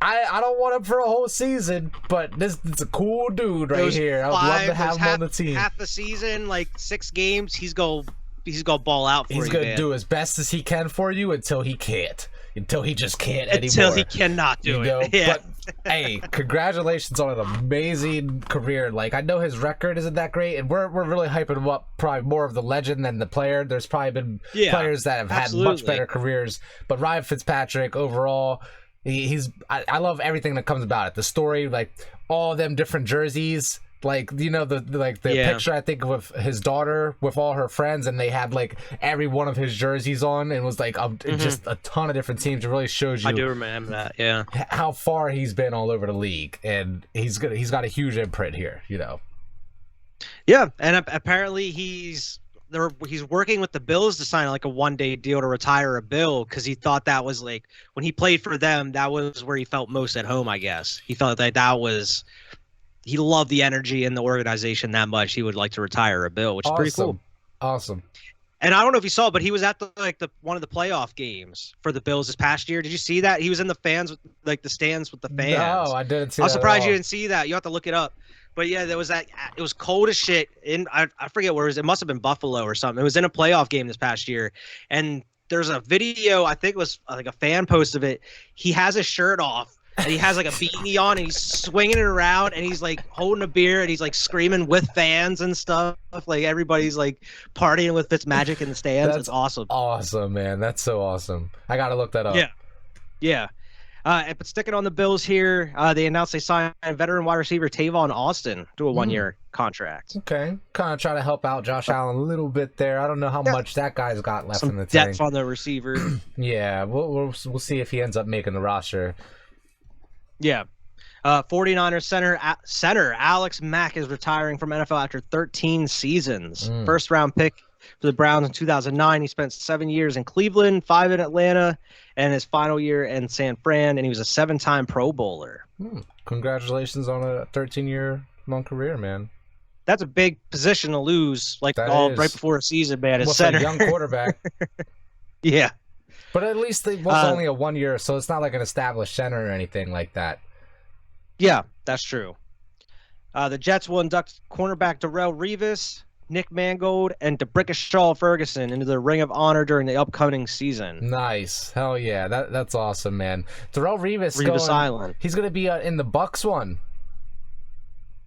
I don't want him for a whole season, but this is a cool dude right here. I would love to have him on the team. Half the season, like 6 games, he's gonna ball out for you. He's gonna do as best as he can for you until he can't. Until he just can't anymore. Until he cannot do it. Yeah. But hey, congratulations on an amazing career. Like I know his record isn't that great, and we're really hyping him up. Probably more of the legend than the player. There's probably been players that have had much better careers, but Ryan Fitzpatrick overall. I love everything that comes about it. The story, like all them different jerseys, like you know the picture I think with his daughter with all her friends, and they had like every one of his jerseys on, and it was like just a ton of different teams. It really shows you. I do remember that. Yeah, how far he's been all over the league, and he's got a huge imprint here. You know. Yeah, and apparently he's working with the Bills to sign like a one-day deal to retire a Bill because he thought that was like when he played for them, that was where he felt most at home, I guess. He felt like he loved the energy in the organization that much. He would like to retire a Bill, which is pretty cool. Awesome. And I don't know if you saw, but he was at one of the playoff games for the Bills this past year. Did you see that? He was in the the stands with the fans. No, I didn't see that. I was surprised you didn't see that. You have to look it up. But yeah, there was that. It was cold as shit. I forget where it was. It must have been Buffalo or something. It was in a playoff game this past year. And there's a video. I think it was like a fan post of it. He has his shirt off and he has like a beanie on and he's swinging it around and he's like holding a beer and he's like screaming with fans and stuff. Like everybody's like partying with Fitzmagic in the stands. It's awesome. Awesome, man. That's so awesome. I gotta look that up. Yeah. But sticking on the Bills here, they announced they signed veteran wide receiver Tavon Austin to a one-year contract. Okay, kind of try to help out Josh Allen a little bit there. I don't know how much that guy's got left in the tank. Depth on the receiver. Yeah, we'll see if he ends up making the roster. Yeah. 49ers center Alex Mack is retiring from NFL after 13 seasons. First-round pick for the Browns in 2009. He spent 7 years in Cleveland, 5 in Atlanta, and his final year in San Fran, and he was a 7-time Pro Bowler. Congratulations on a 13-year long career, man. That's a big position to lose, right before a season, man. As center, a young quarterback. Yeah, but at least it was only a 1 year, so it's not like an established center or anything like that. Yeah, that's true. The Jets will induct cornerback Darrelle Revis, Nick Mangold, and DeBrickashaw Ferguson into the Ring of Honor during the upcoming season. Nice. Hell yeah. That's awesome, man. Darrelle Revis He's going to be in the Bucks one.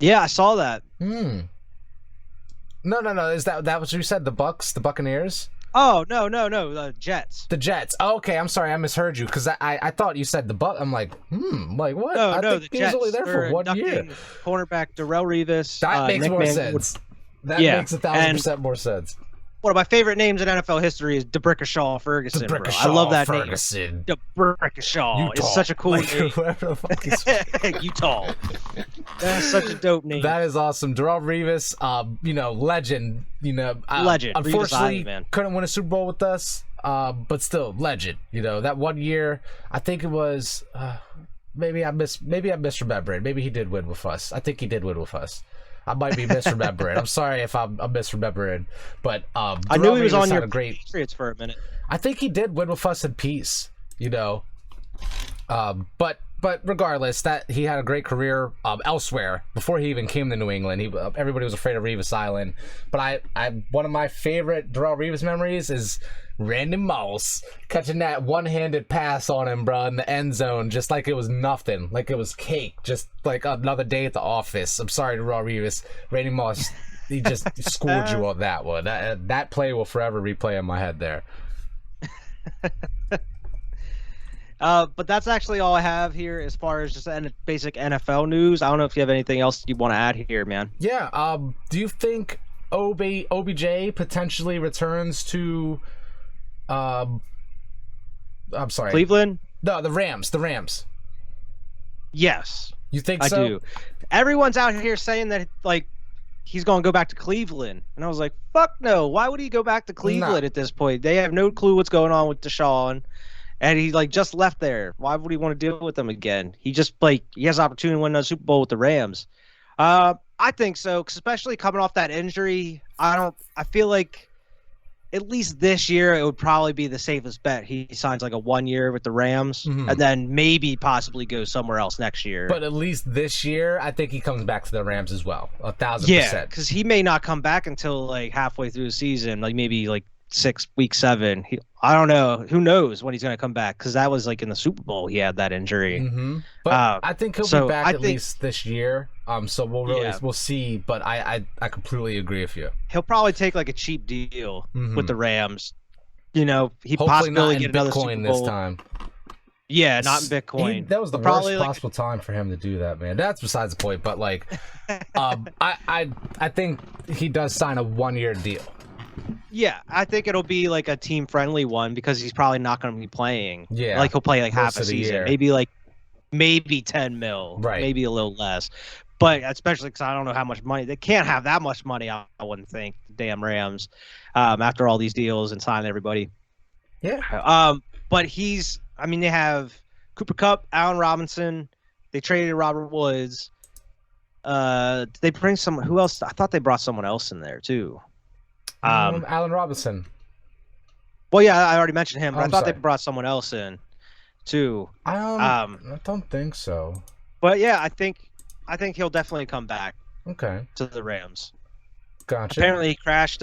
Yeah, I saw that. No. Is that what you said? The Bucks, the Buccaneers? Oh, no, the Jets. The Jets. Oh, okay, I'm sorry, I misheard you because I thought you said the Buck. I'm like, like what? No, I no, think the he was Jets. only there for 1 year. Cornerback Darrelle Revis. That makes more sense. That makes 1,000% more sense. One of my favorite names in NFL history is DeBrickashaw Ferguson. Bro. I love that Ferguson. name. DeBrickashaw. It's such a cool name. Whoever the fuck is Utah. That's such a dope name. That is awesome. Darrelle Revis, legend. Legend. Unfortunately, man. couldn't win a Super Bowl with us. But still, legend. That 1 year, I think it was. Maybe I misremembered. Maybe he did win with us. I think he did win with us. I might be misremembering. I'm sorry if I'm misremembering, but I knew he was on your Patriots for a minute. I think he did win with us in peace, But regardless, that he had a great career elsewhere before he even came to New England. Everybody was afraid of Revis Island, but I one of my favorite Darrelle Revis memories is Randy Moss catching that one-handed pass on him, bro, in the end zone, just like it was nothing, like it was cake, just like another day at the office. I'm sorry, Darrelle Revis. Randy Moss, he just schooled you on that one. That play will forever replay in my head there. But that's actually all I have here as far as just basic NFL news. I don't know if you have anything else you want to add here, man. Yeah. Do you think OBJ potentially returns to? I'm sorry. Cleveland? No, the Rams. The Rams. Yes. You think so? I do. Everyone's out here saying that he's going to go back to Cleveland, and I was like, fuck no. Why would he go back to Cleveland at this point? They have no clue what's going on with Deshaun. And he just left there. Why would he want to deal with them again? He just he has opportunity to win a Super Bowl with the Rams. I think so, especially coming off that injury. I feel like at least this year it would probably be the safest bet. He signs a 1 year with the Rams, and then maybe possibly goes somewhere else next year. But at least this year, I think he comes back to the Rams as well. 1,000%. Yeah, because he may not come back until halfway through the season, maybe week 7. I don't know. Who knows when he's going to come back? Because that was in the Super Bowl. He had that injury. Mm-hmm. But I think he'll be back at least this year. So we'll see. But I completely agree with you. He'll probably take a cheap deal with the Rams. He hopefully possibly not get in another Bitcoin Super Bowl this time. Yeah, not in Bitcoin. That was the worst possible time for him to do that, man. That's besides the point. But I think he does sign a 1 year deal. Yeah, I think it'll be a team-friendly one because he's probably not going to be playing. Yeah, he'll play half a season, maybe 10 mil, right? Maybe a little less, but especially because I don't know how much money they can't have that much money. I wouldn't think the damn Rams after all these deals and signing everybody. Yeah. But they have Cooper Kupp, Allen Robinson. They traded Robert Woods. They bring someone. Who else? I thought they brought someone else in there too. Allen Robinson. Well, yeah, I already mentioned him, but I thought sorry. they brought someone else in, too. I don't think so. But yeah, I think he'll definitely come back. Okay. To the Rams. Gotcha. Apparently, he crashed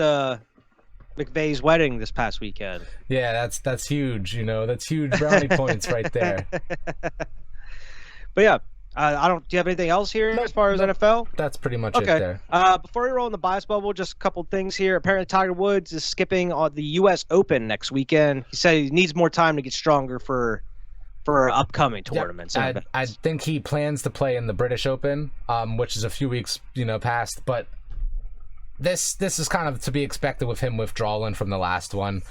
McVay's wedding this past weekend. Yeah, that's huge. That's huge brownie points right there. But yeah. Do you have anything else here as far as NFL? That's pretty much it there. Before we roll in the bias bubble, just a couple things here. Apparently, Tiger Woods is skipping the U.S. Open next weekend. He said he needs more time to get stronger for upcoming tournaments. Yep. I think he plans to play in the British Open, which is a few weeks past, but this is kind of to be expected with him withdrawing from the last one.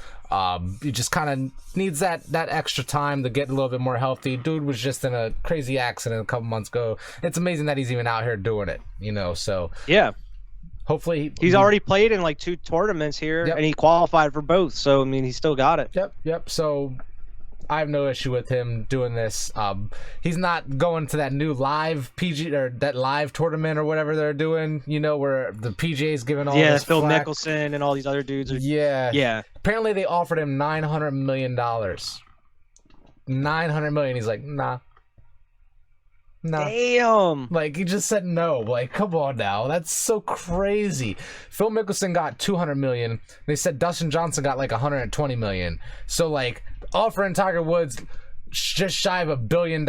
He just kind of needs that extra time to get a little bit more healthy. Dude was just in a crazy accident a couple months ago. It's amazing that he's even out here doing it, so yeah. Hopefully he's already played in 2 tournaments here, and he qualified for both. So he still got it. Yep. So I have no issue with him doing this. He's not going to that new live PG or that live tournament or whatever they're doing, where the PGA's giving all this Phil flack. Mickelson and all these other dudes. Yeah. Apparently they offered him $900 million. $900 million. He's like, nah. Damn. He just said no. Come on now. That's so crazy. Phil Mickelson got $200 million. They said Dustin Johnson got $120 million. So offering Tiger Woods just shy of $1 billion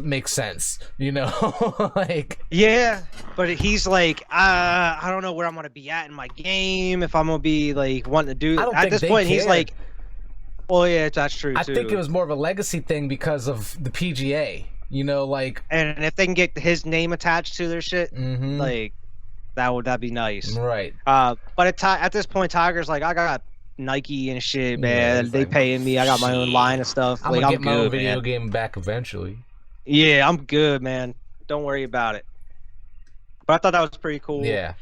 makes sense, you know. Like, yeah, but he's like, I don't know where I'm gonna be at in my game, if I'm gonna be like wanting to do. I don't At think this they point, he's cared. like, well, yeah, that's true I too. think it was more of a legacy thing because of the PGA, you know, like, And if they can get his name attached to their shit, like that'd be nice. right. But at this point, Tiger's like, I got Nike and shit, man. he's They like, paying me. I got my own line of stuff. I'm Like, gonna I'm get my own good, video man. game back eventually. Yeah, I'm good, man. Don't worry about it. But I thought that was pretty cool. Yeah.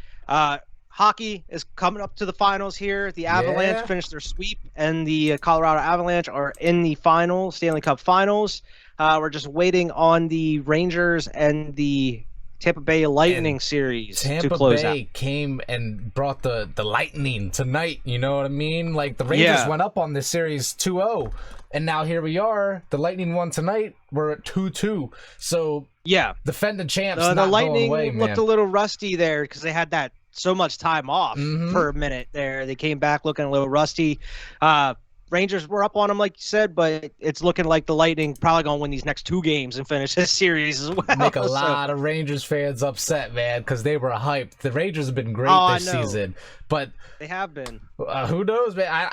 Hockey is coming up to the finals here. The Avalanche finished their sweep, and the Colorado Avalanche are in the final Stanley Cup Finals. We're just waiting on the Rangers and the Tampa Bay Lightning series to close out. Tampa Bay came and brought the Lightning tonight, you know what I mean? Like, the Rangers went up on this series 2-0, and now here we are. The Lightning won tonight. We're at 2-2. So, yeah, defending champs. the Lightning going away, looked a little rusty there because they had that so much time off for a minute there. They came back looking a little rusty. Rangers were up on them, like you said, but it's looking like the Lightning probably going to win these next 2 games and finish this series as well. Make a lot of Rangers fans upset, man, because they were hyped. The Rangers have been great this season, but they have been. Who knows, man?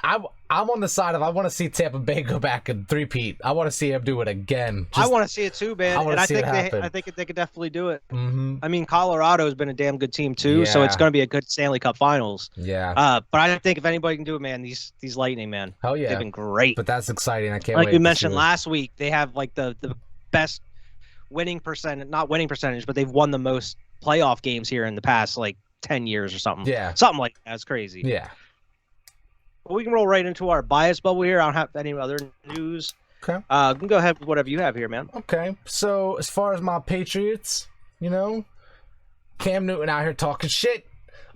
I'm on the side of I want to see Tampa Bay go back and three-peat. I want to see them do it again. I want to see it too, man. I think they could definitely do it. I mean, Colorado's been a damn good team too, so it's going to be a good Stanley Cup Finals. Yeah. But I think if anybody can do it, man, these Lightning, man. Hell yeah. They've been great. But that's exciting. I can't wait. Like we mentioned last week, they have like the best winning percentage, not winning percentage, but they've won the most playoff games here in the past like 10 years or something. Yeah. Something like that. It's crazy. Yeah. Well, we can roll right into our bias bubble here. I don't have any other news. Okay. You can go ahead with whatever you have here, man. Okay. So as far as my Patriots, you know, Cam Newton out here talking shit.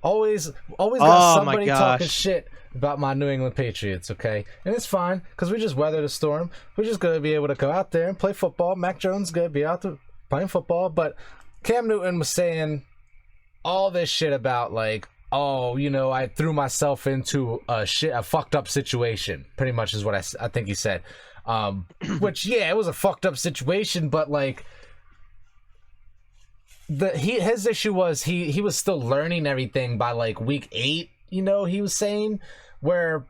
Always got somebody talking shit about my New England Patriots, okay? And it's fine, because we just weathered a storm. We're just going to be able to go out there and play football. Mac Jones is going to be out there playing football. But Cam Newton was saying all this shit about, like, oh, you know, I threw myself into a fucked up situation, pretty much is what I think he said. Which, yeah, it was a fucked up situation, but, like, his issue was he was still learning everything by, like, week 8, you know, he was saying, where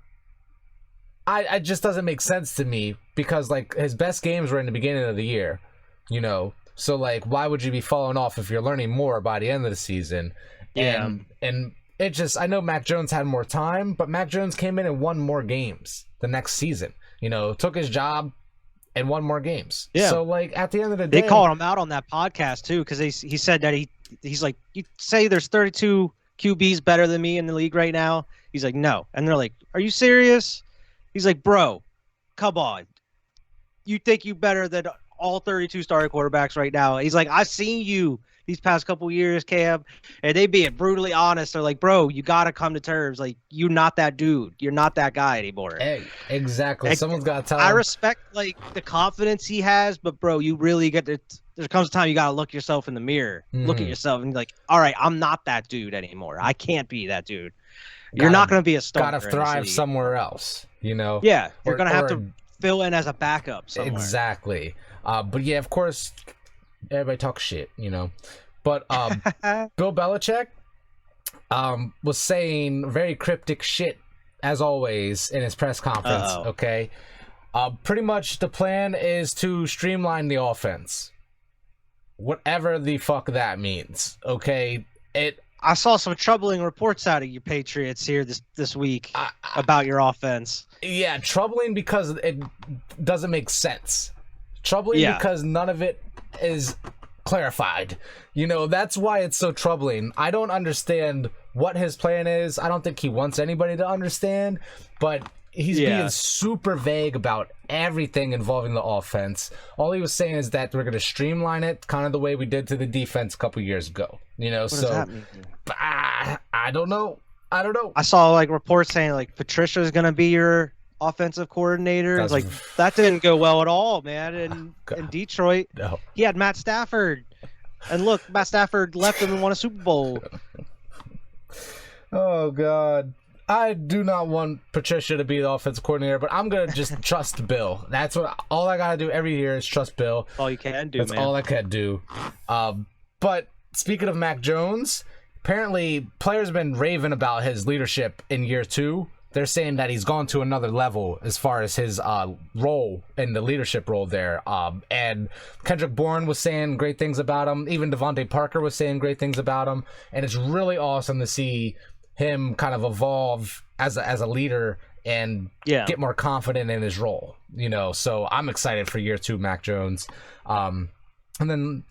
I just doesn't make sense to me, because, like, his best games were in the beginning of the year, you know, so, like, why would you be falling off if you're learning more by the end of the season? Yeah. And it just, I know Mac Jones had more time, but Mac Jones came in and won more games the next season, you know, took his job and won more games. Yeah. So, like, at the end of the day, they called him out on that podcast too, because he said that he's like, you say there's 32 QBs better than me in the league right now. He's like, no. And they're like, are you serious? He's like, bro, come on. You think you better than all 32 starting quarterbacks right now? He's like, I've seen you these past couple years, Cam, and they being brutally honest. They're like, bro, you got to come to terms. Like, you're not that dude. You're not that guy anymore. Hey, exactly. Someone's got to tell him. I respect, like, the confidence he has, but, bro, you really get to – there comes a time you got to look yourself in the mirror, look at yourself, and be like, all right, I'm not that dude anymore. I can't be that dude. You're not going to be a starter. Got to thrive somewhere else, you know? Yeah, you're going to have to fill in as a backup somewhere. Exactly. But, yeah, of course, everybody talks shit, you know? But Bill Belichick was saying very cryptic shit, as always, in his press conference, okay? Pretty much the plan is to streamline the offense. Whatever the fuck that means, okay? I saw some troubling reports out of you Patriots here this week about your offense. Yeah, troubling because it doesn't make sense. Troubling because none of it is clarified. You know, that's why it's so troubling. I don't understand what his plan is. I don't think he wants anybody to understand, but he's being super vague about everything involving the offense. All he was saying is that we're going to streamline it, kind of the way we did to the defense a couple years ago. You know, what does that mean? I don't know. I saw like reports saying like Patricia's going to be your offensive coordinator. Like that didn't go well at all, man. In Detroit, he had Matt Stafford, and look, Matt Stafford left him and won a Super Bowl. Oh God. I do not want Patricia to be the offensive coordinator, but I'm gonna just trust Bill. That's all I gotta do every year is trust Bill. All you can do, That's man. all I can do. But speaking of Mac Jones, apparently players have been raving about his leadership in year 2. They're saying that he's gone to another level as far as his role in the leadership role there. And Kendrick Bourne was saying great things about him. Even Devontae Parker was saying great things about him. And it's really awesome to see him kind of evolve as a leader and get more confident in his role. So I'm excited for year 2 Mac Jones. And then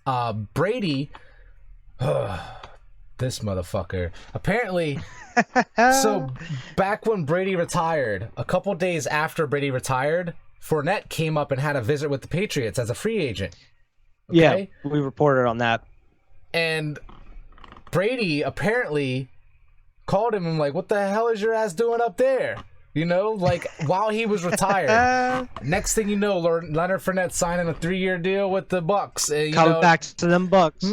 Brady, this motherfucker. Apparently, so back when Brady retired, a couple days after Brady retired, Fournette came up and had a visit with the Patriots as a free agent. Okay? Yeah, we reported on that. And Brady apparently called him and like, what the hell is your ass doing up there? While he was retired. Next thing you know, Leonard Fournette signing a 3-year deal with the Bucks. Coming back to them Bucks.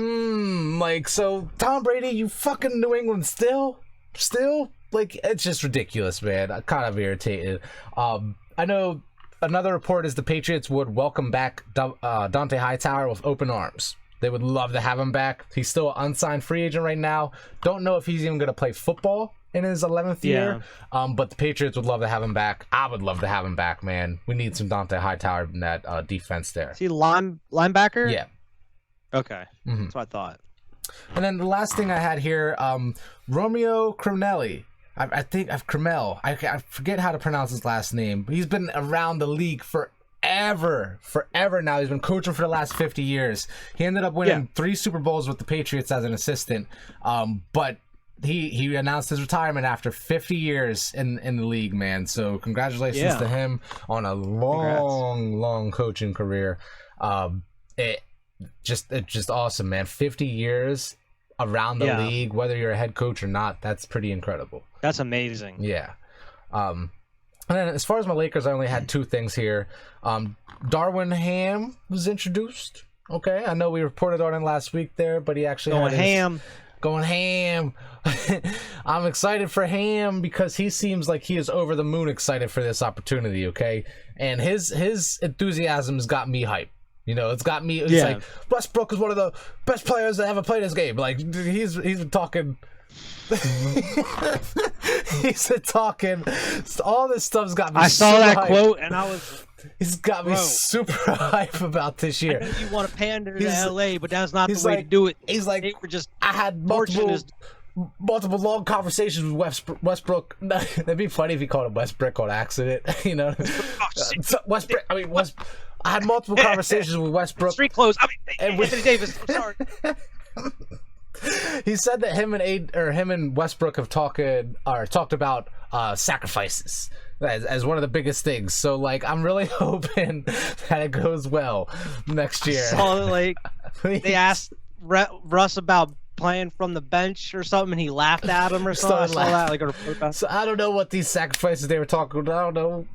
So Tom Brady, you fucking New England still? It's just ridiculous, man. I'm kind of irritated. I know another report is the Patriots would welcome back Dante Hightower with open arms. They would love to have him back. He's still an unsigned free agent right now. Don't know if he's even going to play football in his 11th year. But the Patriots would love to have him back. I would love to have him back, man. We need some Dante Hightower in that defense there. Is he linebacker? Yeah. Okay. That's what I thought. And then the last thing I had here, Romeo Crennel. I think of Crennel. I forget how to pronounce his last name. But he's been around the league forever now. He's been coaching for the last 50 years. He ended up winning 3 Super Bowls with the Patriots as an assistant. But he announced his retirement after 50 years in the league, man. So congratulations to him on a long coaching career. It's just awesome, man. 50 years around the league, whether you're a head coach or not, that's pretty incredible. That's amazing. Yeah. And then as far as my Lakers, I only had 2 things here. Darwin Ham was introduced. Okay, I know we reported on him last week there, but he actually going ham. I'm excited for Ham because he seems like he is over the moon excited for this opportunity. Okay, and his enthusiasm has got me hyped. It's got me. It's like Westbrook is one of the best players that ever played this game. Like he's been talking. He's been talking. All this stuff's got me. I saw that hyped. quote and I was. He's got me super hype about this year. I know you want to pander to LA, but that's not the way to do it. He's like, I had multiple long conversations with Westbrook. That'd be funny if he called him Westbrook on accident. Westbrook. I had multiple conversations with Westbrook. Street clothes. Anthony Davis. I'm sorry. He said that him and Westbrook have talked about sacrifices as one of the biggest things. So I'm really hoping that it goes well next year. So they asked Russ about playing from the bench or something, and he laughed at him or something. I saw that a report about. So I don't know what these sacrifices they were talking about. I don't know.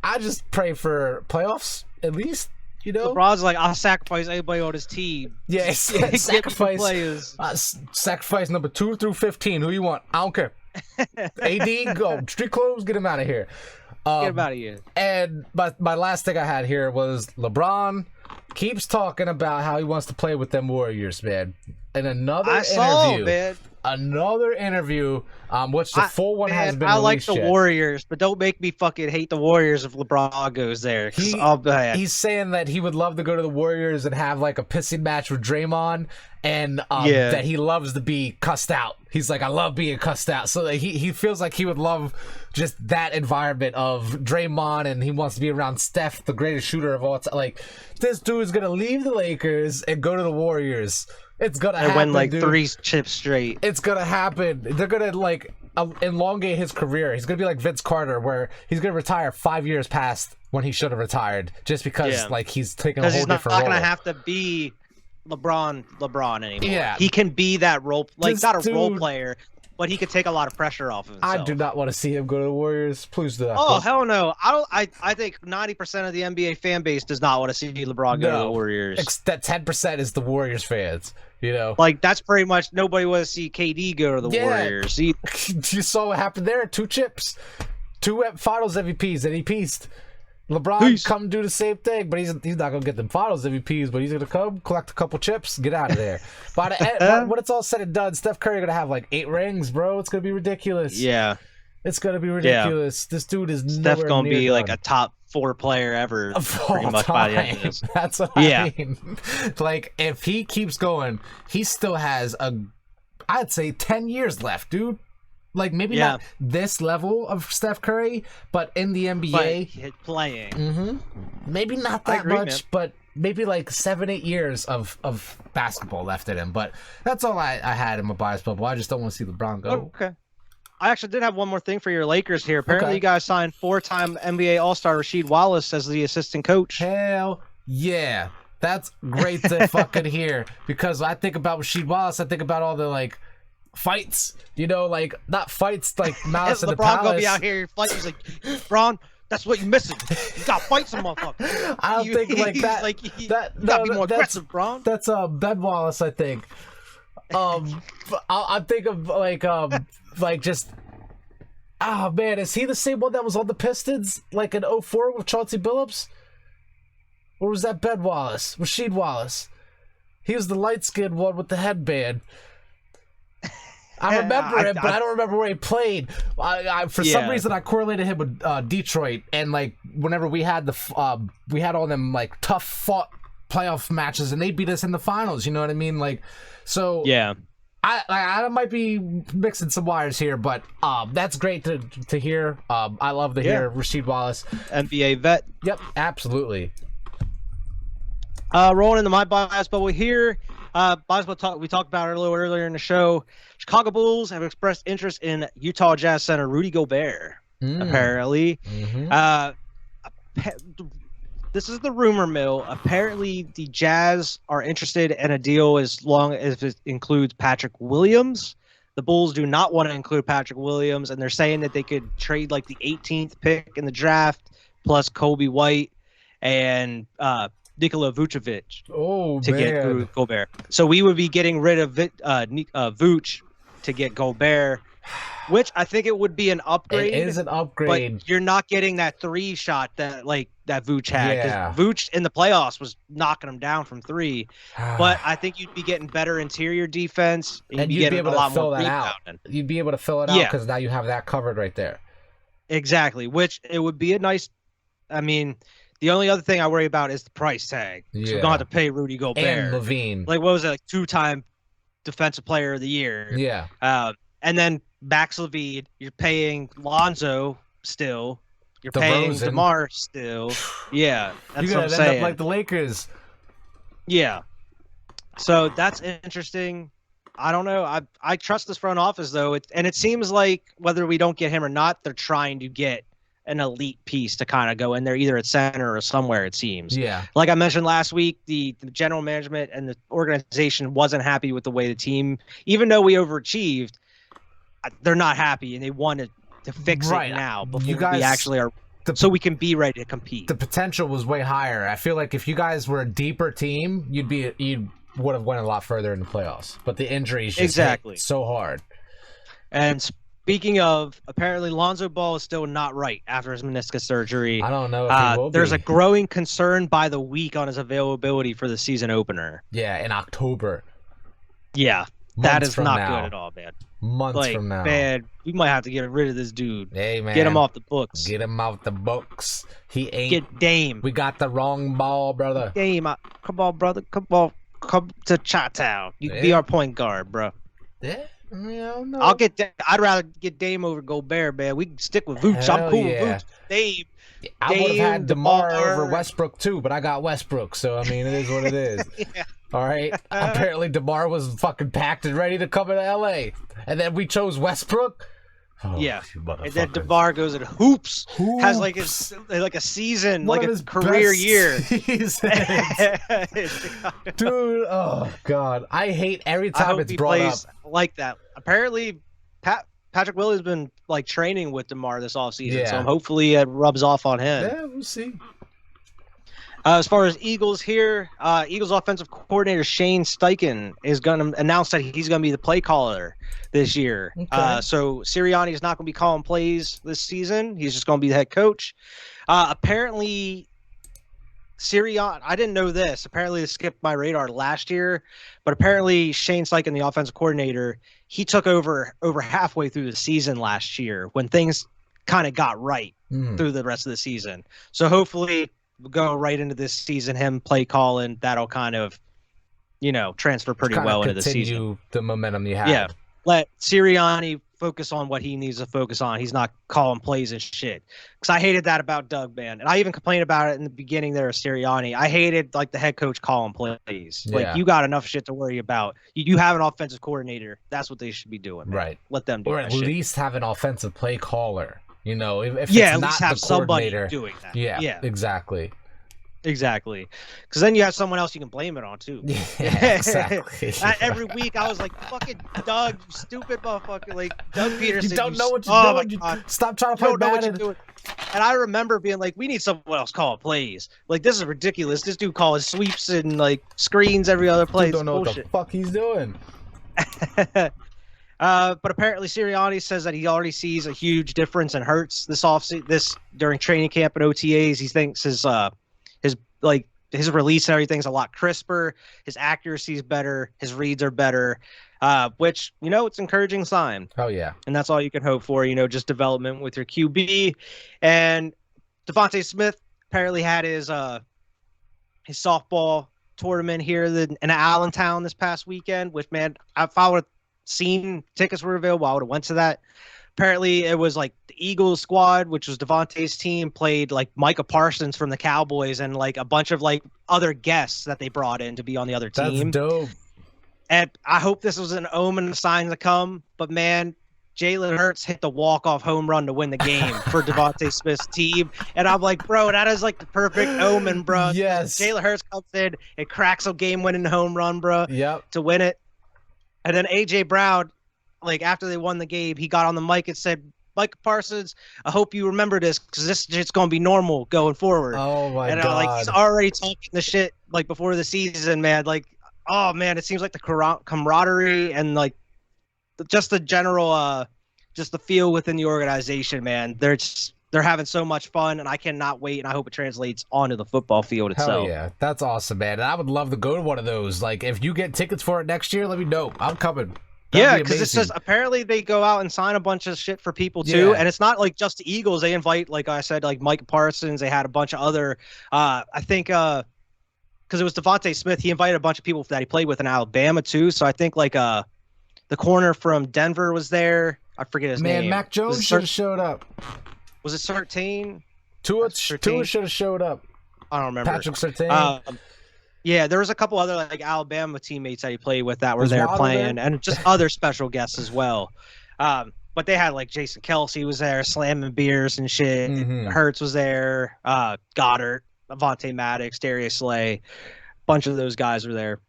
I just pray for playoffs at least. LeBron's like, I'll sacrifice anybody on his team. Yeah, sacrifice. Sacrifice number 2 through 15. Who you want? I don't care. AD, go. Street clothes, get him out of here. Get him out of here. And my last thing I had here was LeBron keeps talking about how he wants to play with them Warriors, man. In another interview, which the full one has been released. I like the Warriors, but don't make me fucking hate the Warriors if LeBron goes there. He's saying that he would love to go to the Warriors and have a pissing match with Draymond, and that he loves to be cussed out. He's like, I love being cussed out. So he feels like he would love just that environment of Draymond, and he wants to be around Steph, the greatest shooter of all time. This dude is gonna leave the Lakers and go to the Warriors. It's gonna happen. And win 3 chips straight. It's gonna happen. They're gonna elongate his career. He's gonna be like Vince Carter, where he's gonna retire 5 years past when he should have retired, just because he's taking a whole different role. He's not gonna have to be LeBron anymore. Yeah, he can be that role, not a role player, but he could take a lot of pressure off of himself. I do not want to see him go to the Warriors. Please do not. Oh, hell no. I think 90% of the NBA fan base does not want to see LeBron go to the Warriors. That 10% is the Warriors fans, Like, that's pretty much nobody wants to see KD go to the Warriors. You saw what happened there. 2 chips. 2 finals MVPs, and he pieced. LeBron come do the same thing, but he's not going to get them finals MVPs, but he's going to come, collect a couple chips, get out of there. By the end, when it's all said and done, Steph Curry going to have like 8 rings, bro. It's going to be ridiculous. Yeah. It's going to be ridiculous. Yeah. This dude is Steph going to be like a top 4 player ever pretty much by the end of this. That's what I mean. Like, if he keeps going, he still has I'd say 10 years left, dude. Like, maybe not this level of Steph Curry, but in the NBA. Playing. Mm-hmm. Maybe not that much, but maybe like 7-8 years of basketball left in him. But that's all I had in my bias bubble. I just don't want to see LeBron go. Okay. I actually did have one more thing for your Lakers here. Apparently you guys signed 4-time NBA All-Star Rasheed Wallace as the assistant coach. Hell yeah. That's great to fucking hear. Because I think about Rasheed Wallace, I think about all the, like, fights, like not fights like Malice in the Palace. LeBron gonna be out here fighting. He's like, LeBron, that's what you're missing. You got to fight some motherfucker. I don't think like that. Like, you gotta be more aggressive, Bron. That's Ben Wallace, I think. I think of like just. Oh man, is he the same one that was on the Pistons like in 2004 with Chauncey Billups? Or was that Ben Wallace? Rasheed Wallace. He was the light-skinned one with the headband. I remember him, but I don't remember where he played. For some reason, I correlated him with Detroit, and like whenever we had we had all them like tough fought playoff matches, and they beat us in the finals. You know what I mean? Like, so yeah. I might be mixing some wires here, but that's great to hear. I love to hear Rasheed Wallace, NBA vet. Yep, absolutely. Rolling into my bias bubble here. We talked about it a little earlier in the show. Chicago Bulls have expressed interest in Utah Jazz center Rudy Gobert. Apparently, this is the rumor mill. Apparently, the Jazz are interested in a deal as long as it includes Patrick Williams. The Bulls do not want to include Patrick Williams, and they're saying that they could trade like the 18th pick in the draft plus Kobe White and Nikola Vucevic to get Gobert. So we would be getting rid of Vooch to get Gobert, which I think it would be an upgrade. It is an upgrade. But you're not getting that 3 shot that Vooch had. Because Vooch in the playoffs was knocking him down from 3. But I think you'd be getting better interior defense. And you'd be able to fill that out. You'd be able to fill it out because now you have that covered right there. Exactly, which it would be a nice – I mean – the only other thing I worry about is the price tag. So we don't have to pay Rudy Gobert. And Levine. Like, what was it? Like 2-time defensive player of the year. Yeah. And then Max Levine, you're paying Lonzo still. You're paying DeMar still. Yeah. That's what I'm saying. End up like the Lakers. Yeah. So that's interesting. I don't know. I trust this front office, though. And it seems like whether we don't get him or not, they're trying to get an elite piece to kind of go in there, either at center or somewhere, it seems. Yeah. Like I mentioned last week, the general management and the organization wasn't happy with the way the team, even though we overachieved, they're not happy, and they wanted to fix it now before we actually are, so we can be ready to compete. The potential was way higher. I feel like if you guys were a deeper team, you would have went a lot further in the playoffs. But the injuries just hit so hard. And speaking of, apparently Lonzo Ball is still not right after his meniscus surgery. I don't know if he will be. There's a growing concern by the week on his availability for the season opener. Yeah, in October. Yeah, that is not good at all, man. Months from now. Man, we might have to get rid of this dude. Hey, man. Get him off the books. Get him off the books. He ain't. Get Dame. We got the wrong ball, brother. Dame, come on, brother. Come on. Come to Chi-Town. You can be our point guard, bro. Yeah. No. I'd rather get Dame over Gobert, man. We can stick with Vooch. I'm cool with Vooch. Dame. I would have had DeMar over Westbrook too, but I got Westbrook, so I mean, it is what it is. All right. Apparently, DeMar was fucking packed and ready to come into LA, and then we chose Westbrook. Oh, yeah, and then DeMar goes and hoops. Has like a season, like a career year. Dude, oh god, I hate every time it's brought up like that. Apparently, Patrick Willis has been like training with DeMar this offseason, so Yeah. hopefully it rubs off on him. Yeah, we'll see. As far as Eagles here, Eagles offensive coordinator Shane Steichen is going to announce that he's going to be the play caller this year. Okay. So Sirianni is not going to be calling plays this season. He's just going to be the head coach. Apparently, Sirianni, I didn't know this. Apparently, it skipped my radar last year, but apparently Shane Steichen, the offensive coordinator, he took over halfway through the season last year when things kind of got right through the rest of the season. So hopefully, go right into this season, him play calling, that'll kind of, transfer pretty well into the season. Continue the momentum you have. Yeah. Let Sirianni focus on what he needs to focus on. He's not calling plays and shit. Because I hated that about Doug, man. And I even complained about it in the beginning there of Sirianni. I hated, like, the head coach calling plays. Yeah. Like, you got enough shit to worry about. You have an offensive coordinator. That's what they should be doing, man. Right. Let them do or that at shit. least have an offensive play caller. If At it's least not have the somebody coordinator doing that. Yeah, exactly. Exactly. Because then you have someone else you can blame it on, too. Yeah, exactly. Every week I was like, fucking Doug, you stupid motherfucker. Like, Doug Peterson. You don't know what you're doing. God. Stop trying to You play don't know what you're bad. doing. And I remember being like, we need someone else calling plays. Like, this is ridiculous. This dude calling sweeps and, like, screens every other play. You don't know bullshit. what the fuck he's doing. But apparently Sirianni says that he already sees a huge difference in Hurts during training camp and OTAs. He thinks his release and everything's a lot crisper. His accuracy is better. His reads are better, which, it's an encouraging sign. Oh, yeah. And that's all you can hope for, just development with your QB. And Devontae Smith apparently had his softball tournament here in Allentown this past weekend, which, man, if I would have seen tickets were available, I would have went to that. Apparently, it was like the Eagles squad, which was Devontae's team, played like Micah Parsons from the Cowboys and like a bunch of like other guests that they brought in to be on the other team. That's dope. And I hope this was an omen, a sign to come. But man, Jalen Hurts hit the walk-off home run to win the game for Devontae Smith's team. And I'm like, bro, that is like the perfect omen, bro. Yes. Jalen Hurts comes in and cracks a game-winning home run, bro, to win it. And then A.J. Brown, like after they won the game, he got on the mic and said, Micah Parsons, I hope you remember this because this is just going to be normal going forward. Oh, my God. And he's already talking the shit like before the season, man. Like, oh, man, it seems like the camaraderie and like just the general, just the feel within the organization, man. They're having so much fun, and I cannot wait, and I hope it translates onto the football field itself. Hell yeah. That's awesome, man. And I would love to go to one of those. Like, if you get tickets for it next year, let me know. I'm coming. Yeah, because it says apparently they go out and sign a bunch of shit for people too, Yeah. and it's not like just the Eagles. They invite, like I said, like Mike Parsons. They had a bunch of other, I think, because it was Devontae Smith. He invited a bunch of people that he played with in Alabama too. So I think like the corner from Denver was there. I forget his name. Man, Mac Jones should have showed up. Was it Surtain? Tua should have showed up. I don't remember. Patrick Surtain. Yeah, there was a couple other like Alabama teammates that he played with that were there Waddle playing, there? and just other special guests as well. But they had like Jason Kelsey was there, slamming beers and shit. Mhm. Hurts was there. Goddard, Avonte Maddox, Darius Slay, bunch of those guys were there.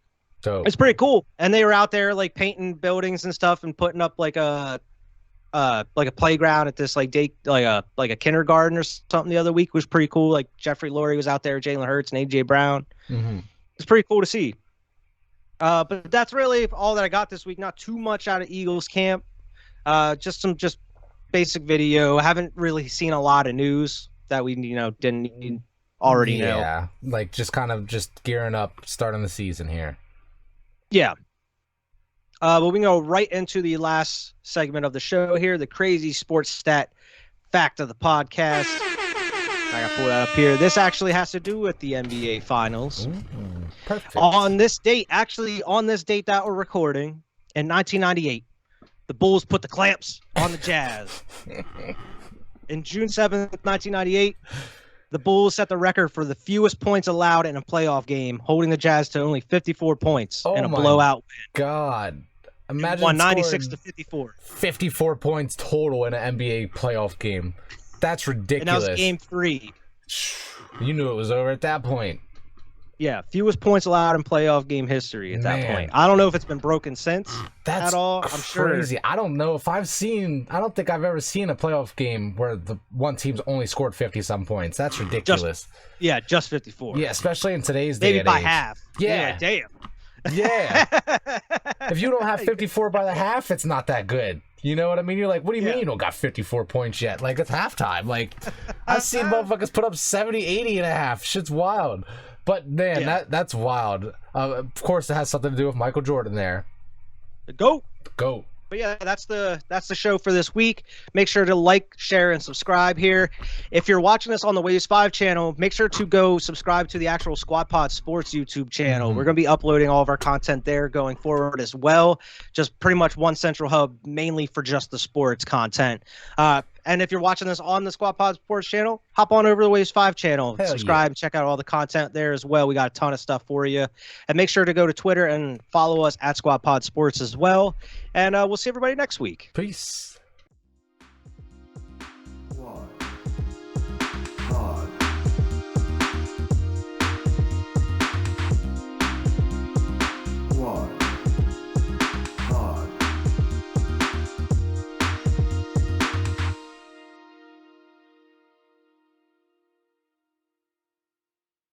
Dope. It's pretty cool, and they were out there like painting buildings and stuff, and putting up like a playground at this like a kindergarten or something the other week, was pretty cool. Like Jeffrey Lurie was out there, Jalen Hurts and AJ Brown. Mm-hmm. It's pretty cool to see. But that's really all that I got this week. Not too much out of Eagles camp. Just some basic video. I haven't really seen a lot of news that we didn't already know. Yeah, like just kind of just gearing up, starting the season here. Yeah. But we can go right into the last segment of the show here, the crazy sports stat fact of the podcast. I got to pull that up here. This actually has to do with the NBA Finals. Perfect. On this date that we're recording, in 1998, the Bulls put the clamps on the Jazz. In June 7th, 1998, the Bulls set the record for the fewest points allowed in a playoff game, holding the Jazz to only 54 points in a blowout win. God. Imagine won 96 to 54. 54 points total in an NBA playoff game. That's ridiculous. And that was game 3. You knew it was over at that point. Yeah, fewest points allowed in playoff game history at that Man. point. I don't know if it's been broken since That's at all. I'm crazy. sure. I don't know if I've seen. I don't think I've ever seen a playoff game where the one team's only scored 50-some points. That's ridiculous. Just 54. Yeah, especially in today's day Maybe and by age. half. Yeah. Damn. Yeah. If you don't have 54 by the half, it's not that good. You know what I mean? You're like, what do you mean you don't got 54 points yet? Like, it's halftime. Like, I've seen motherfuckers put up 70, 80 and a half. Shit's wild. But, man, that's wild. Of course, it has something to do with Michael Jordan there. The GOAT. The GOAT. But yeah, that's the show for this week. Make sure to like, share, and subscribe here. If you're watching this on the Waves 5 channel, make sure to go subscribe to the actual Squad Pod Sports YouTube channel. We're going to be uploading all of our content there going forward as well. Just pretty much one central hub, mainly for just the sports content. And if you're watching this on the Squad Pod Sports channel, hop on over to the Waves 5 channel, subscribe, and check out all the content there as well. We got a ton of stuff for you. And make sure to go to Twitter and follow us at Squad Pod Sports as well. And we'll see everybody next week. Peace.